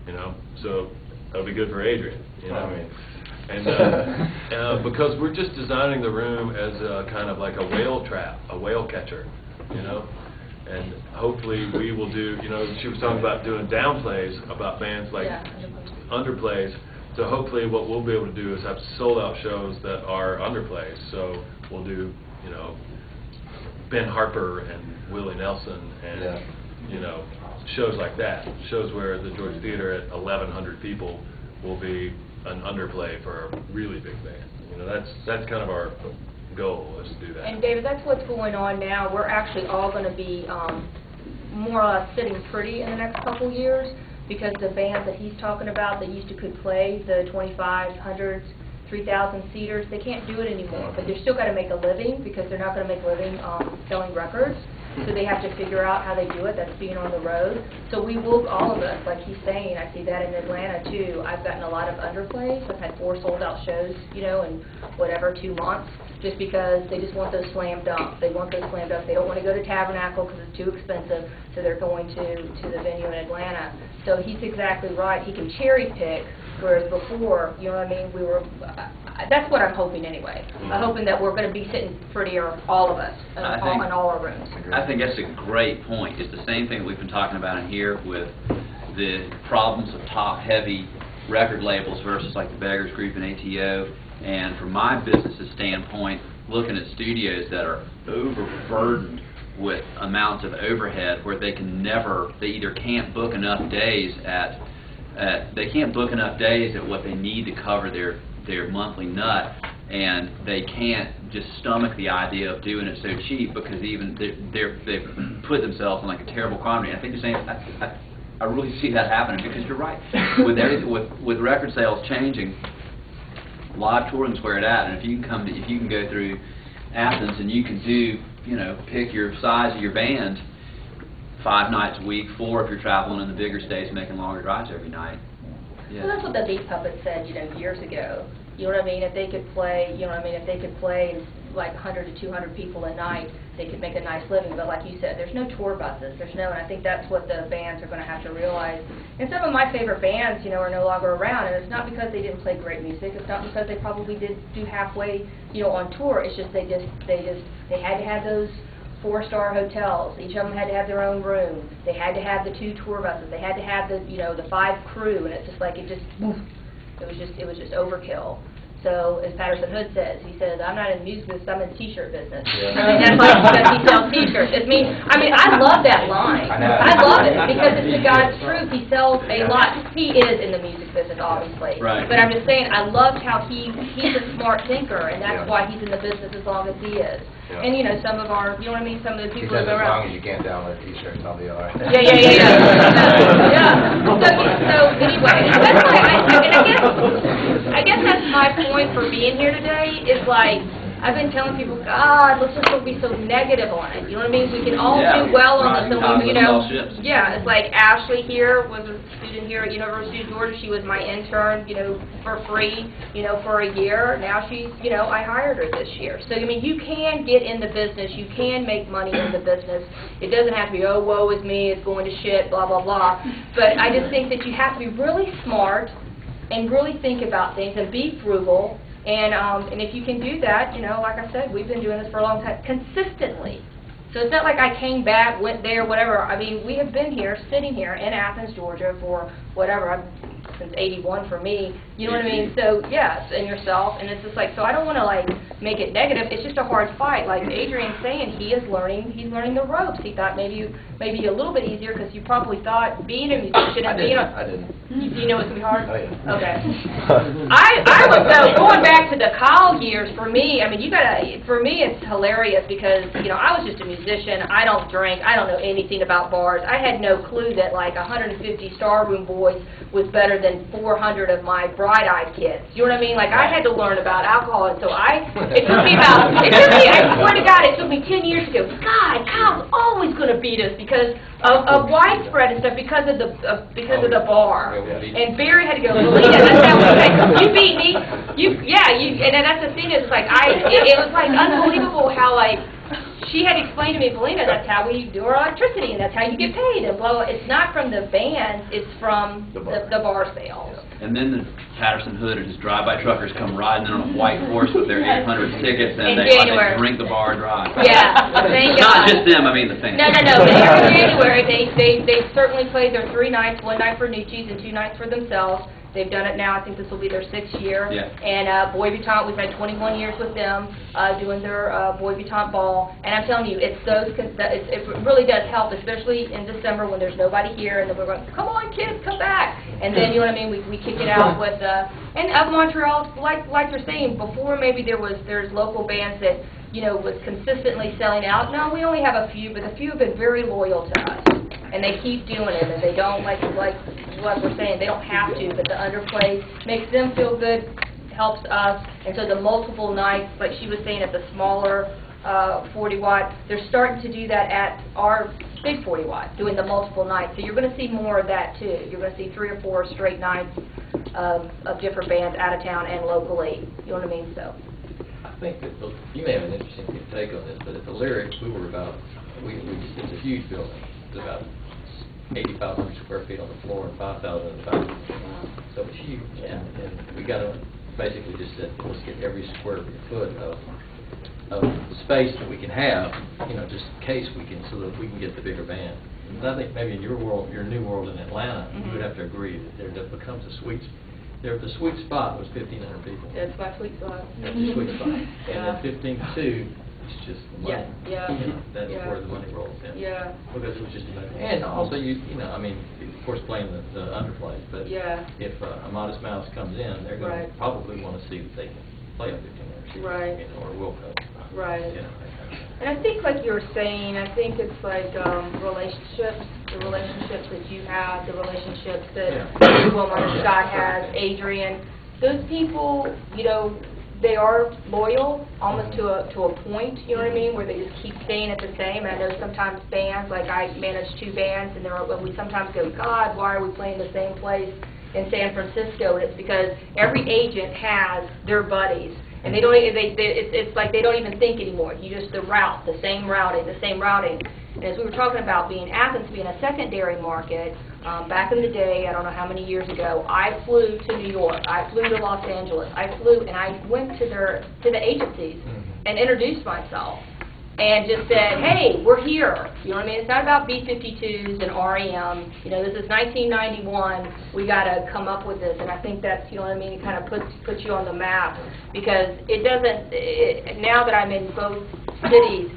you know. So that'll be good for Adrian, you know. I mean, and because we're just designing the room as a kind of like a whale trap, a whale catcher, you know. And hopefully we will do, you know, she was talking about doing downplays about bands like underplays. So hopefully what we'll be able to do is have sold-out shows that are underplays. So we'll do, you know, Ben Harper and Willie Nelson and, you know, shows like that. Shows where the George Theater at 1,100 people will be an underplay for a really big band. You know, that's kind of our goal, is to do that. And David, that's what's going on now. We're actually all going to be more or less sitting pretty in the next couple years, because the bands that he's talking about that used to could play the 2,500s, 3,000 seaters, they can't do it anymore. But they're still got to make a living, because they're not going to make a living selling records. So they have to figure out how they do it. That's being on the road. So we will, all of us, like he's saying, I see that in Atlanta too. I've gotten a lot of underplays. I've had 4 sold-out shows, you know, in whatever, 2 months, just because they just want those slam dunk. They want those slam dunk. They don't want to go to Tabernacle because it's too expensive, so they're going to the venue in Atlanta. So he's exactly right. He can cherry pick, whereas before, you know what I mean, we were, that's what I'm hoping anyway. I'm hoping that we're going to be sitting prettier, all of us, in all our rooms. I think that's a great point. It's the same thing we've been talking about in here with the problems of top-heavy record labels versus like the Beggars Group and ATO. And from my business's standpoint, looking at studios that are overburdened with amounts of overhead where they can never, they either can't book enough days at what they need to cover their monthly nut, and they can't just stomach the idea of doing it so cheap, because even they've put themselves in like a terrible quandary. I think the same. I really see that happening, because you're right. With record sales changing, live touring's where it at, and if you can go through Athens and you can do, you know, pick your size of your band 5 nights a week, 4 if you're traveling in the bigger states, making longer drives every night. Yeah. Well, that's what the Beat Puppets said, you know, years ago. You know what I mean? If they could play, you know what I mean, if they could play like 100 to 200 people a night, they could make a nice living. But like you said, there's no tour buses. And I think that's what the bands are going to have to realize. And some of my favorite bands, you know, are no longer around. And it's not because they didn't play great music. It's not because they probably did do halfway, you know, on tour. It's just they had to have those 4-star hotels. Each of them had to have their own room. They had to have the 2 tour buses. They had to have the, you know, the 5 crew. And it's just like it was just overkill. So, as Patterson Hood says, he says, I'm not in the music business, I'm in the T-shirt business. Yeah. I mean, that's like because he sells T-shirts. I mean, I love that line. I love it, because it's the God's truth. He sells a lot. He is in the music business, obviously. Right. But I'm just saying, I loved how he's a smart thinker, and that's why he's in the business as long as he is. Yeah. And, you know, some of our, you know what I mean, some of the He people says that go as long around. as you can't download T-shirts, I'll be all right. Yeah. So anyway, that's why I guess that's my point for being here today, is like, I've been telling people, God, let's just don't be so negative on it. You know what I mean? We can all do well on this, and we, you know, it's like Ashley here was a student here at University of Georgia. She was my intern, you know, for free, you know, for a year. Now she's, you know, I hired her this year. So, I mean, you can get in the business. You can make money in the business. It doesn't have to be, oh, woe is me, it's going to shit, blah, blah, blah. But I just think that you have to be really smart and really think about things and be frugal. And if you can do that, you know, like I said, we've been doing this for a long time, consistently. So it's not like I came back, went there, whatever. I mean, we have been here, sitting here in Athens, Georgia for whatever, since '81 for me. You know what I mean? So yes, and yourself, and it's just like, so I don't want to like make it negative. It's just a hard fight. Like Adrian's saying, he's learning the ropes. He thought maybe a little bit easier because you probably thought being a musician and being I didn't. You know it's gonna be hard. Oh, yeah. Okay. I was going back to the Kyle years. For me, I mean, for me, it's hilarious because I was just a musician. I don't drink. I don't know anything about bars. I had no clue that like 150 Star Room boys was better than 400 of my bright-eyed kids. You know what I mean? Like I had to learn about alcohol, and so it took me I swear to God, it took me 10 years to go, God, Kyle's always going to beat us because of widespread and stuff because of the bar. And Barry had to go, Melina, that's how we say, you beat me. And then that's the thing is like it was like unbelievable how like she had explained to me, Melina, that's how we do our electricity and that's how you get paid. And blah, blah. It's not from the bands, it's from the bar sales. And then the Patterson Hood and his drive-by truckers come riding in on a white horse with their 800 tickets, and they drink the bar dry. Yeah, thank Not God. just them, I mean the fans. No, but every January they certainly played their 3 nights, 1 night for Nucci's and 2 nights for themselves. They've done it now. I think this will be their 6th year. Yeah. And Boy Vuitton, we've had 21 years with them doing their Boy Vuitton ball. And I'm telling you, it really does help, especially in December when there's nobody here, and then we're going, come on, kids, come back. And then, you know what I mean, we kick it out with, and of Montreal, like you're saying, before maybe there's local bands that, was consistently selling out. No, we only have a few, but a few have been very loyal to us. And they keep doing it, and they don't, like what we're saying, they don't have to, but the underplay makes them feel good, helps us, and so the multiple nights, like she was saying, at the smaller 40-watt, they're starting to do that at our big 40-watt, doing the multiple nights. So you're going to see more of that, too. You're going to see 3 or 4 straight nights of different bands out of town and locally, you know what I mean, so. I think that you may have an interesting take on this, but at the Lyric, it's a huge building. It's about 8,500 square feet on the floor and 5,000 in the back. So it's huge. And we got to basically just said, let's get every square foot of space that we can have, just in case so that we can get the bigger band. And I think maybe in your new world in Atlanta, you would have to agree that there becomes a sweet spot. The sweet spot was 1,500 people. That's my sweet spot. That's the sweet spot. And then 15 to 2, it's just the money. Yeah. That's where the money rolls in. Yeah. Because it was just about, and also of course playing the underplays, but if a Modest Mouse comes in, they're going to probably want to see that they can play a 15 or or will come. Right. And I think, like you were saying, I think it's like relationships, the relationships that you have, the relationships that Wilma and Scott has, Adrian. Those people, they are loyal almost to a point, you know what I mean, where they just keep staying at the same. And I know sometimes bands, like I manage 2 bands, and we sometimes go, God, why are we playing the same place in San Francisco? And it's because every agent has their buddies. And they don't. It's like they don't even think anymore. The same routing. And as we were talking about Athens being a secondary market, back in the day, I don't know how many years ago, I flew to New York. I flew to Los Angeles. I flew and I went to the agencies and introduced myself and just said, hey, we're here. You know what I mean? It's not about B-52s and REM. This is 1991. We got to come up with this. And I think that's, you know what I mean, it kind of puts you on the map because it doesn't, now that I'm in both cities,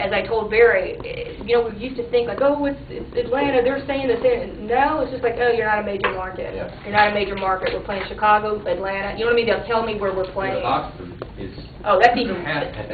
as I told Barry, we used to think like, oh, it's Atlanta, they're saying the same. No, it's just like, oh, you're not a major market. Yeah. You're not a major market. We're playing Chicago, Atlanta. You know what I mean? They'll tell me where we're playing. Oxford is. Oh, that's even.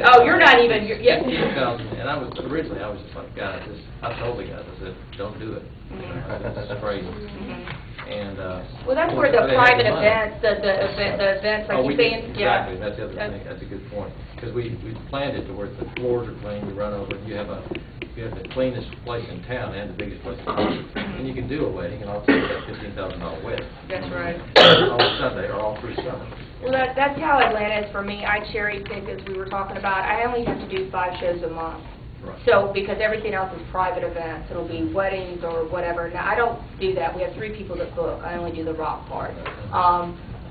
Oh, you're not even. Yeah. 15,000, and I was just like, guys, I told the guys, I said, don't do it. This is crazy. And well, that's where the private events, the events, like you're saying. Exactly. That's the other thing. That's a good point because we planned it to where the floors are clean. You run over, and you have the cleanest place in town and the biggest place in town, and you can do a wedding, and I'll take that $15,000 wedding. That's right. On Sunday or all through summer. Well, that's how Atlanta is for me. I cherry pick, as we were talking about. I only have to do 5 shows a month. Right. So, because everything else is private events. It'll be weddings or whatever. Now, I don't do that. We have 3 people that book. I only do the rock part.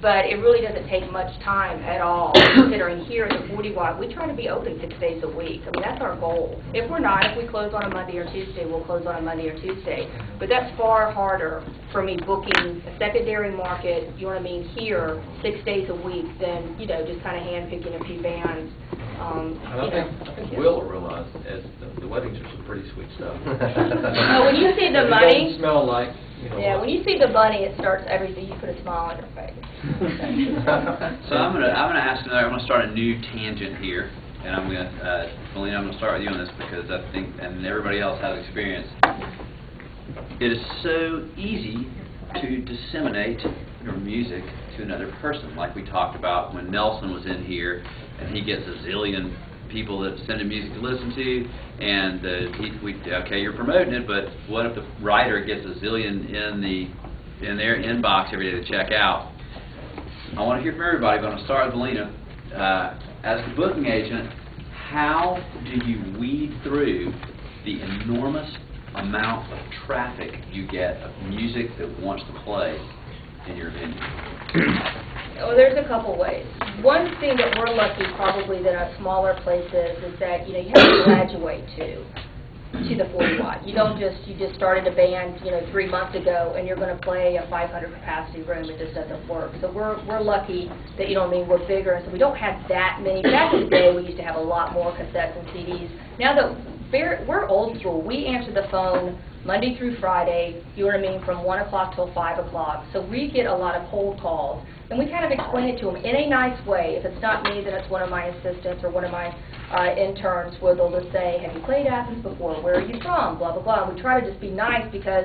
but it really doesn't take much time at all, considering here at the 40 Watt, we try to be open 6 days a week. I mean, that's our goal. If we're not, if we close on a Monday or Tuesday, we'll close on a Monday or Tuesday. But that's far harder for me booking a secondary market, you know what I mean, here, 6 days a week than, you know, just kind of hand-picking a few bands. And I think Will will realize as the weddings are some pretty sweet stuff. Oh, when you see the It money, doesn't smell like, you know. yeah, when you see the money, it starts everything. You put a smile on your face. So I'm gonna ask another. I'm gonna start a new tangent here, and I'm gonna, Melina, I'm gonna start with you on this because I think, and everybody else has experience. It is so easy to disseminate your music to another person, like we talked about when Nelson was in here, and he gets a zillion people that send him music to listen to, and okay, you're promoting it, but what if the writer gets a zillion in their inbox every day to check out? I want to hear from everybody, but I'm going to start with Melina. As the booking agent, how do you weed through the enormous amount of traffic you get of music that wants to play in your venue? Well, there's a couple ways. One thing that we're lucky probably than a smaller places is that, you know, you have to graduate to the 40 Watt. You just started a band, you know, 3 months ago and you're going to play a 500 capacity room. It just doesn't work. So we're lucky that, you know what I mean, we're bigger, and so we don't have that many. Back in the day, we used to have a lot more cassettes and CDs. Now that we're old school, we answer the phone Monday through Friday, you know what I mean, from 1 o'clock till 5 o'clock. So we get a lot of cold calls, and we kind of explain it to them in a nice way. If it's not me, then it's one of my assistants or one of my interns where they'll just say, have you played Athens before? Where are you from? Blah, blah, blah. And we try to just be nice because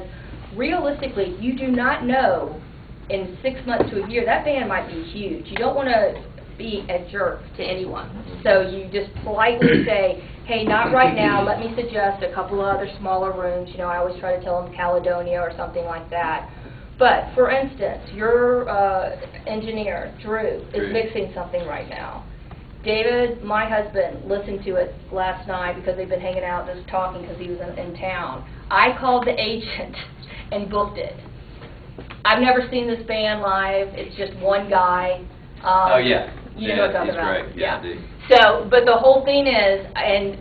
realistically, you do not know in 6 months to a year, that band might be huge. You don't want to be a jerk to anyone. So you just politely say, hey, not right now, let me suggest a couple of other smaller rooms. You know, I always try to tell them Caledonia or something like that. But, for instance, your engineer, Drew, is mixing something right now. David, my husband, listened to it last night because they've been hanging out just talking because he was in town. I called the agent and booked it. I've never seen this band live. It's just one guy. Oh, yeah. You know what I'm talking he's about. great. Yeah, I do. So, but the whole thing is, and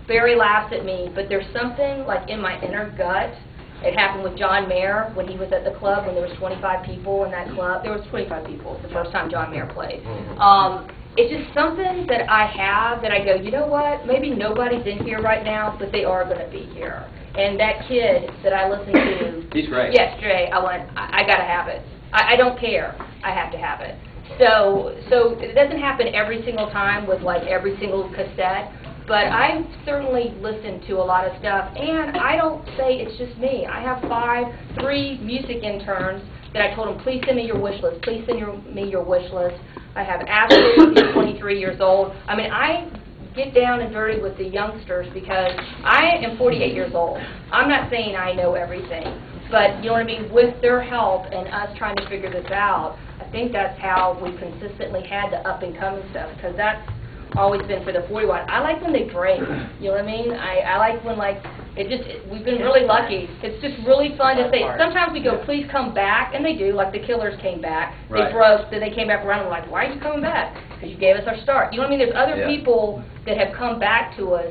Barry laughs at me, but there's something like in my inner gut. It happened with John Mayer when he was at the club when there was 25 people in that club. There was 25 people the first time John Mayer played. It's just something that I have that I go, you know what, maybe nobody's in here right now, but they are going to be here. And that kid that I listen to, he's great. Yes, Jay, I got to have it. I don't care. I have to have it. So it doesn't happen every single time with like every single cassette, but I certainly listen to a lot of stuff, and I don't say it's just me. I have 3 music interns that I told them, please send me your wish list. Please send me your wish list. I have Ashley, who's 23 years old. I mean, I get down and dirty with the youngsters because I am 48 years old. I'm not saying I know everything, but you know what I mean? With their help and us trying to figure this out, I think that's how we consistently had the up-and-coming stuff, because that's always been for the 40 Watt. I like when they break, you know what I mean? I like when, like, we've been really lucky. It's just really fun to say. Sometimes we go, please come back, and they do, like the Killers came back. Right. They broke, then they came back around and we're like, why are you coming back? Because you gave us our start. You know what I mean? There's other people that have come back to us,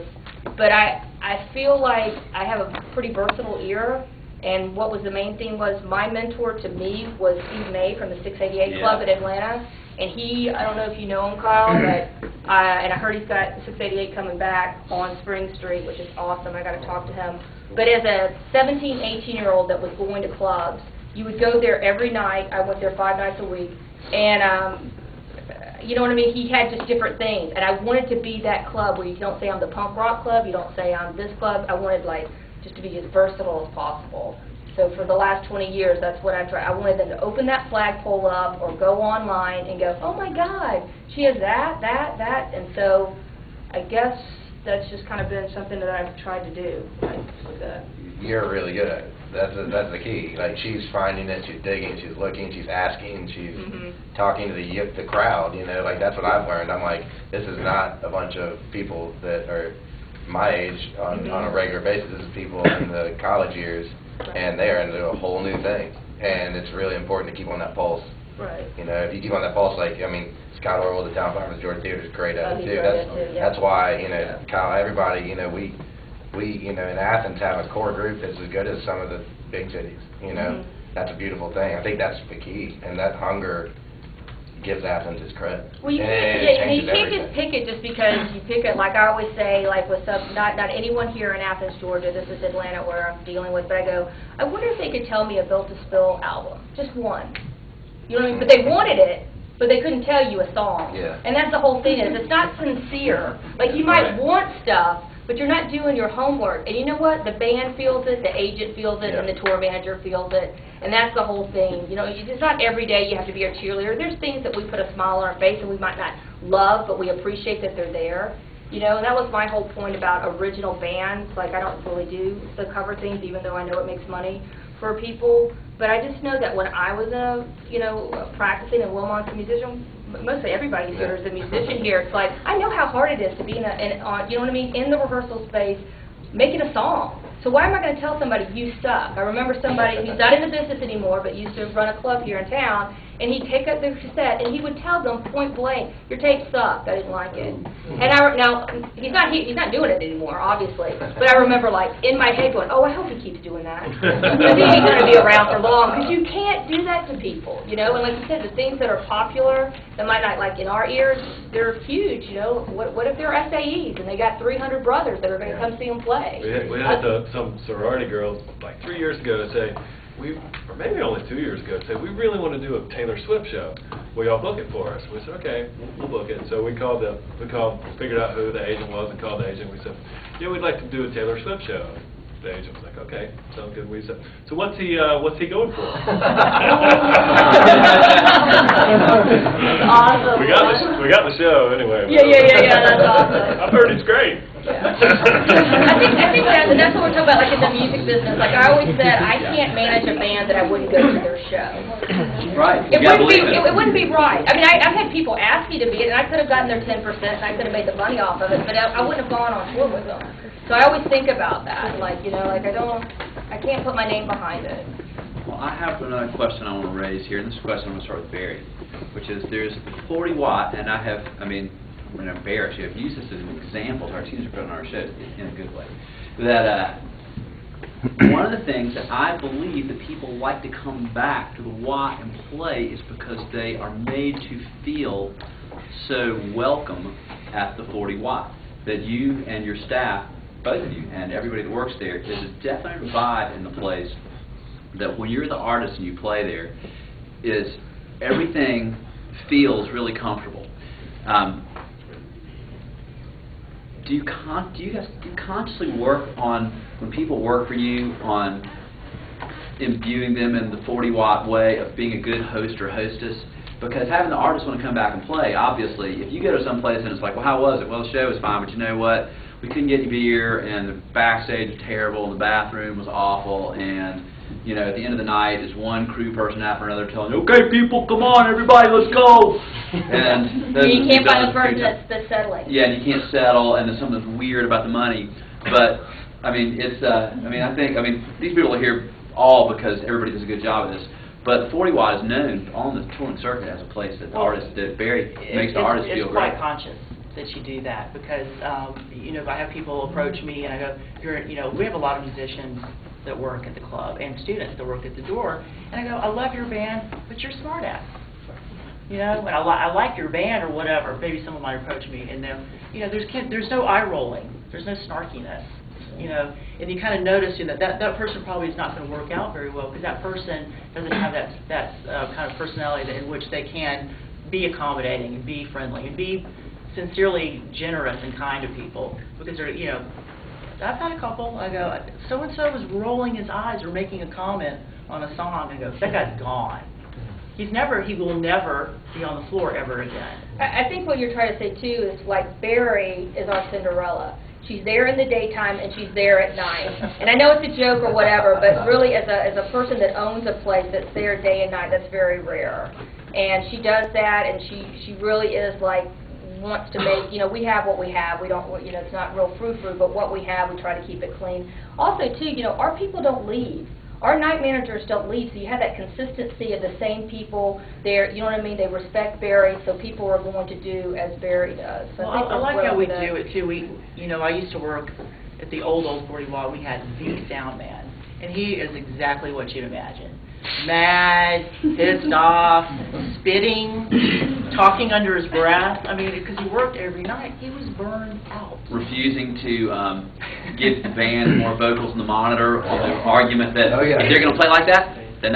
but I feel like I have a pretty versatile ear. And what was the main thing was my mentor to me was Steve May from the 688 Club in Atlanta. And he, I don't know if you know him, Kyle, but and I heard he's got 688 coming back on Spring Street, which is awesome. I got to talk to him. But as a 17, 18-year-old that was going to clubs, you would go there every night. I went there 5 nights a week. And you know what I mean? He had just different things. And I wanted to be that club where you don't say I'm the punk rock club, you don't say I'm this club. I wanted, like, just to be as versatile as possible. So for the last 20 years, that's what I tried. I wanted them to open that flagpole up or go online and go, oh my God, she has that. And so I guess that's just kind of been something that I've tried to do. You're really good at it. That's the key. Like, she's finding it, she's digging, she's looking, she's asking, she's talking to the crowd, you know, like, that's what I've learned. I'm like, this is not a bunch of people that are my age on a regular basis. This is people in the college years, and they are into a whole new thing. And it's really important to keep on that pulse Right. You know, if you keep on that pulse, like, I mean, Scott Orwell, the town farmer, the Georgia Theater is great at Oh, it he's too. great at it too, yeah. That's why, you know, Yeah. Kyle, everybody, you know, we, you know, in Athens have a core group that's as good as some of the big cities, you know. That's a beautiful thing. I think that's the key, and that hunger gives Athens its credit. Well, you And can't, it yeah, and changes you can't everything. just pick it just because you pick it, like I always say, like with some, not anyone here in Athens, Georgia, this is Atlanta where I'm dealing with, but I go, I wonder if they could tell me a Built to Spill album, just one. You know what I mean? But they wanted it, but they couldn't tell you a song. Yeah. And that's the whole thing is, it's not sincere. Like, you might Right. want stuff, but you're not doing your homework. And you know what? The band feels it, the agent feels it, and Yeah. the tour manager feels it. And that's the whole thing. You know, it's not every day you have to be a cheerleader. There's things that we put a smile on our face and we might not love, but we appreciate that they're there. You know, and that was my whole point about original bands. Like, I don't really do the cover things, even though I know it makes money for people. But I just know that when I was, practicing in Wilmot's a musician, mostly everybody here is a musician here. It's like, I know how hard it is to be you know what I mean, in the rehearsal space, making a song. So why am I going to tell somebody you suck? I remember somebody who's not in the business anymore, but used to run a club here in town, and he'd take up their cassette and he would tell them point blank, "Your tape sucked. I didn't like it." And now he's not doing it anymore, obviously. But I remember, like, in my head going, "Oh, I hope he keeps doing that." Because he ain't going to be around for long. Because you can't do that to people, you know. And like you said, the things that are popular that might not, like in our ears, they're huge. You know, what if they're SAEs and they got 300 brothers that are going to come see them play? We had some sorority girls like 3 years ago to say, or maybe only 2 years ago, say, we really want to do a Taylor Swift show. Will y'all book it for us? We said, okay, we'll book it. So we figured out who the agent was and called the agent. We said, yeah, we'd like to do a Taylor Swift show. The agent was like, okay, sounds good. We said, so what's he going for? Awesome. We got the show anyway. Yeah, that's awesome. I've heard it's great. I think that's what we're talking about, like in the music business. Like I always said, I can't manage a band that I wouldn't go to their show. Right. It You gotta wouldn't be. believe It wouldn't be right. I mean, I've had people ask me to be it, and I could have gotten their 10%, and I could have made the money off of it, but I wouldn't have gone on tour with them. So I always think about that. Like, you know, like I can't put my name behind it. Well, I have another question I want to raise here, and this question I'm going to start with Barry, which is there's the 40 watt, and I'm going to embarrass you. I've used this as an example to our teams put on our shows in a good way. That one of the things that I believe that people like to come back to the watt and play is because they are made to feel so welcome at the 40 watt. That you and your staff, both of you, and everybody that works there, there's a definite vibe in the place that when you're the artist and you play there, is everything feels really comfortable. Do you guys consciously work on, when people work for you, on imbuing them in the 40 watt way of being a good host or hostess? Because having the artist want to come back and play, obviously, if you go to some place and it's like, well, how was it? Well, the show was fine, but you know what? We couldn't get any beer, and the backstage was terrible, and the bathroom was awful, and, you know, at the end of the night, there's one crew person after another telling you, okay, people, come on, everybody, let's go! And You can't find a person that's settling. Yeah, and you can't settle, and there's something weird about the money. But, I mean, it's, these people are here all because everybody does a good job of this. But 40 Watt is known on the touring circuit as a place that the artists, that Barry makes the artists feel great. It's quite conscious that you do that because, you know, I have people approach me and I go, we have a lot of musicians that work at the club and students that work at the door, and I go, I love your band, but you're smart ass. You know, and I like your band or whatever. Maybe someone might approach me and then, you know, there's no eye rolling, there's no snarkiness. You know, and you kind of notice that person probably is not going to work out very well because that person doesn't have that kind of personality in which they can be accommodating and be friendly and be sincerely generous and kind to people because they're, you know, I've had a couple. I go, so and so was rolling his eyes or making a comment on a song. I go, that guy's gone. He will never be on the floor ever again. I think what you're trying to say too is like Barry is our Cinderella. She's there in the daytime and she's there at night. And I know it's a joke or whatever, but really as a person that owns a place that's there day and night, that's very rare. And she does that, and she really is like wants to make, you know, we have what we have. We don't, you know, it's not real frou-frou, but what we have, we try to keep it clean. Also, too, you know, our people don't leave. Our night managers don't leave, so you have that consistency of the same people there, you know what I mean? They respect Barry, so people are going to do as Barry does. So Well, think I we're like how thrilled we with that. do it too. I used to work at the old 40 Watt. We had the sound man, and he is exactly what you'd imagine. Mad, pissed off, spitting, talking under his breath. I mean, because he worked every night, he was burned out. Refusing to give the band more vocals in the monitor on the argument that Oh, yeah. if they're going to play like that, then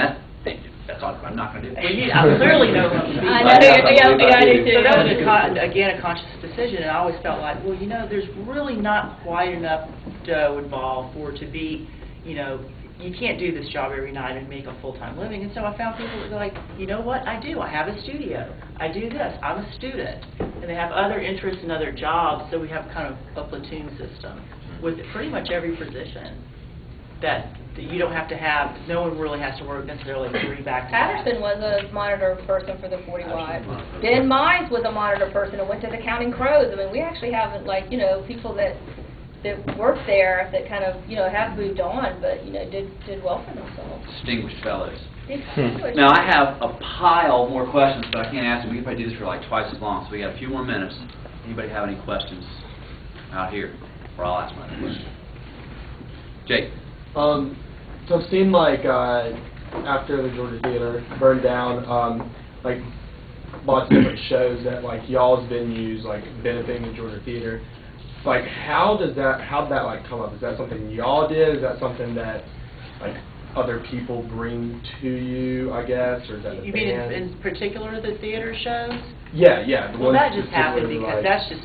that's all I'm not going to do. Well, I clearly know him to be. I know, yeah, I do too. So that was, again, a conscious decision, and I always felt like, well, there's really not quite enough dough involved for it to be, you can't do this job every night and make a full-time living. And so I found people that were like, you know what, I do. I have a studio. I do this. I'm a student. And they have other interests and other jobs, so we have kind of a platoon system with pretty much every position that you don't have to have, no one really has to work necessarily 3 back-to-back. Patterson was a monitor person for the 40 Watt. Ben Mize was a monitor person and went to the Counting Crows. I mean, we actually have, people that work there that kind of, have moved on, but, did well for themselves. Distinguished fellows. Distinguished. Now, I have a pile more questions, but I can't ask them. We could probably do this for like twice as long, so we got a few more minutes. Anybody have any questions out here? Or I'll ask my question. Jake. So it seemed like after the Georgia Theater burned down, lots of different shows that y'all's venues benefiting the Georgia Theater. How'd that come up? Is that something y'all did? Is that something that other people bring to you, I guess, or is that the You mean band? in particular the theater shows? Yeah. The Well, ones that just happened specifically, because that's just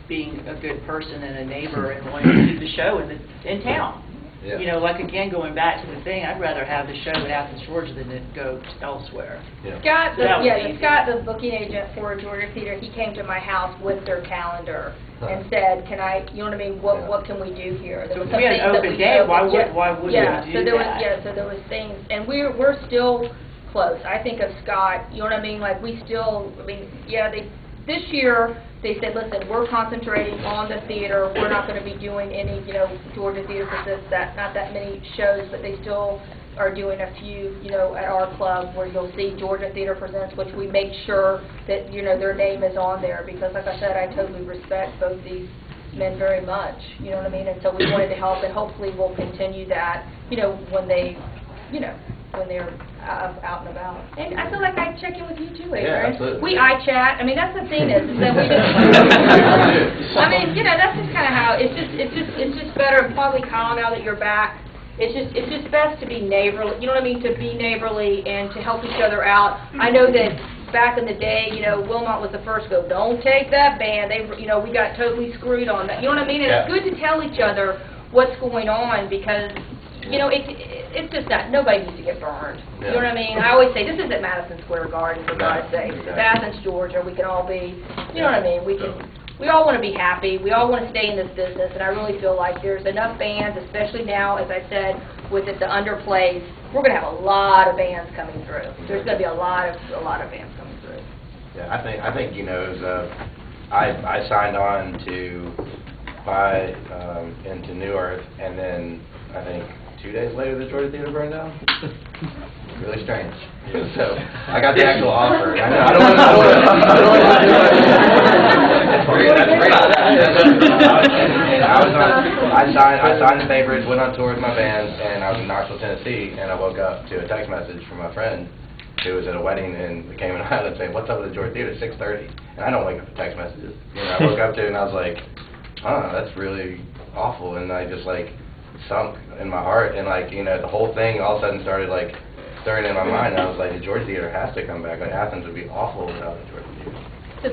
being a good person and a neighbor and wanting to do the show in town. Yeah. Again, going back to the thing, I'd rather have the show in Athens, Georgia than it go elsewhere. Yeah. Scott, So that was easy. Scott, the booking agent for Georgia Theater, he came to my house with their calendar and said, "Can I? You know what I mean? What can we do here?" There So was if we had some an things that open we day, why opened. wouldn't Yeah, we so do there that? so there was things, and we're still close. I think of Scott. You know what I mean? This year they said, "Listen, we're concentrating on the theater. We're not going to be doing any, Georgia Theater Presents not that many shows, but they still are doing a few, at our club where you'll see Georgia Theater Presents, which we make sure that, their name is on there because, like I said, I totally respect both these men very much. You know what I mean? And so we wanted to help, and hopefully we'll continue that, when they, when they're out and about. And I feel like I check in with you too, Adrian. Yeah, absolutely. We chat. I mean, that's the thing is that we just. I mean, that's just kind of how it's just better. Probably, Kyle, now that you're back, it's just best to be neighborly. You know what I mean? To be neighborly and to help each other out. I know that back in the day, Wilmot was the first to go, don't take that band. We got totally screwed on that. You know what I mean? And Yeah. it's good to tell each other what's going on because. It's just that nobody needs to get burned. You know what I mean? I always say, this isn't Madison Square Garden, for God's sake. It's Athens, Georgia. We can all be, you know what I mean? We all want to be happy. We all want to stay in this business, and I really feel like there's enough bands, especially now, as I said, with the underplays. We're going to have a lot of bands coming through. There's going to be a lot of bands coming through. Yeah, I think it was, I signed on to buy into New Earth, and then I think 2 days later the Georgia Theater burned down. Really strange. So I got the actual offer. I know. I don't want I signed the papers, went on tour with my band, and I was in Knoxville, Tennessee, and I woke up to a text message from my friend who was at a wedding in the Cayman Islands saying, "What's up with the Georgia Theater? 6:30." And I don't wake up to text messages. I woke up to it and I was like, that's really awful, and I just sunk in my heart, and the whole thing all of a sudden started stirring in my mind, and I was like, the Georgia Theater has to come back. Athens would be awful without the Georgia Theater.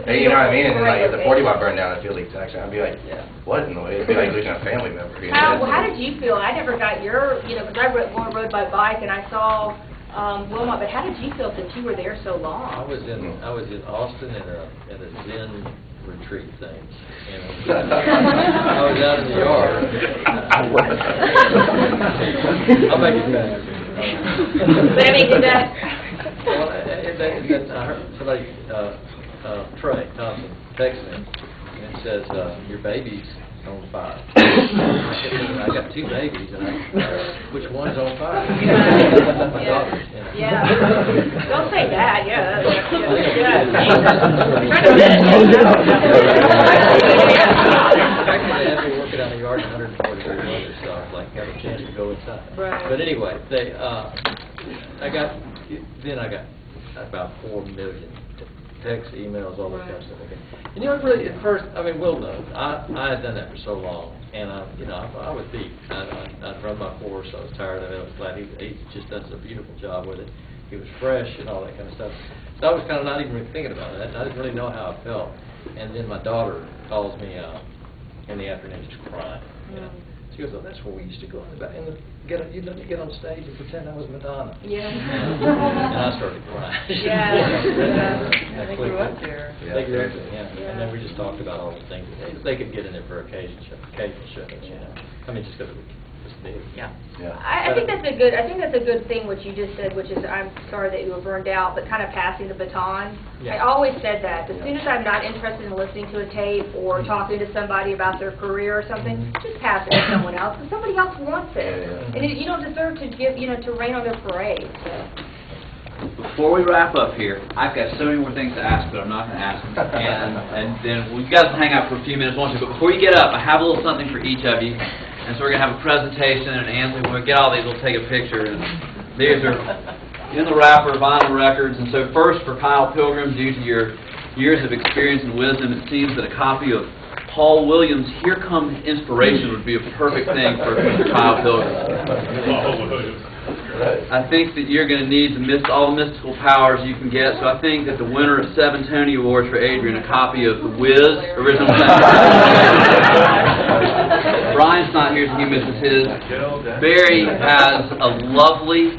Hey, you know what I mean? And then if the 40 Watt burned down, I feel I'd be like, what in the way? It'd be like losing a family member. How did you feel? I never got your, because I rode by bike and I saw Wilmot, but how did you feel since you were there so long? I was in Austin in a Zen retreat thing. I was out in the yard. I'll make it better. But I mean, did that? Well, I heard somebody, Trey Thompson, text me and says, your baby's on fire. I got 2 babies, and which one's on fire? My daughters, you know. Yeah. Don't say that, yeah. Actually, I've been working on a yard in 140 degree weather, so I was like, have a chance to go inside. Right. But anyway, I got about 4 million texts, emails, all that kind of stuff. And you know, really, at first, I mean, Will knows, I had done that for so long, and I was beat. I'd run my course, I was tired of it, I was glad he just does a beautiful job with it. He was fresh and all that kind of stuff. So I was kind of not even really thinking about that. I didn't really know how I felt. And then my daughter calls me in the afternoon just crying. You know? She goes, "Oh, that's where we used to go in the back, you'd let me get on stage and pretend I was Madonna." Yeah. And I started crying. Yeah. They grew up there. They grew up there, yeah. And then we just talked about all the things that they could get in there for occasional showings, you know. I mean, just because it was big. Yeah. I think that's a good thing what you just said, which is I'm sorry that you were burned out, but kind of passing the baton. I Yeah. always said that. As soon as I'm not interested in listening to a tape or talking to somebody about their career or something, just pass it to someone else, because somebody else wants it. And you don't deserve to give, to rain on their parade. So. Before we wrap up here, I've got so many more things to ask, but I'm not going to ask them. And then you guys can hang out for a few minutes, won't you? But before you get up, I have a little something for each of you. And so we're going to have a presentation, and Ansley, when we get all these, we'll take a picture. And these are in the wrapper, vinyl records. And so first, for Kyle Pilgrim, due to your years of experience and wisdom, it seems that a copy of Paul Williams' Here Comes Inspiration would be a perfect thing for Mr. Kyle Pilgrim. I think that you're going to need all the mystical powers you can get, so I think that the winner of 7 Tony Awards for Adrian, a copy of The Wiz, original soundtrack. Brian's not here, so he misses his. Barry has a lovely,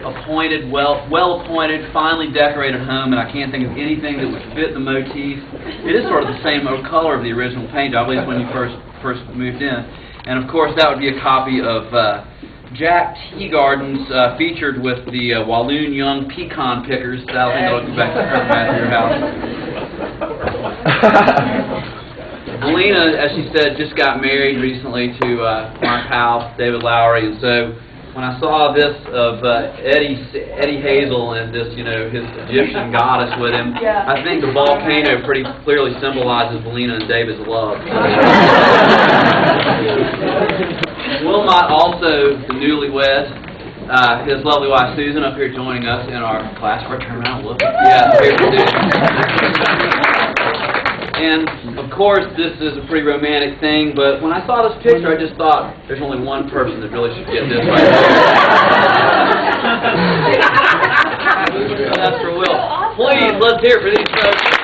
appointed, well-appointed, finely decorated home, and I can't think of anything that would fit the motif. It is sort of the same color of the original paint job, at least when you first moved in. And of course, that would be a copy of Jack Tea Gardens, featured with the Walloon Young Pecan Pickers. That'll go back to your house. Belina, as she said, just got married recently to my pal, David Lowry, and so when I saw this of Eddie Hazel and this, his Egyptian goddess with him, I think the volcano pretty clearly symbolizes Belina and David's love. Wilmot also, the newlywed, his lovely wife Susan up here joining us in our class. Turn around, look. Yeah, here we do. And of course, this is a pretty romantic thing, but when I saw this picture, I just thought there's only one person that really should get this right here. That's for Will. Please, let's hear it for these folks.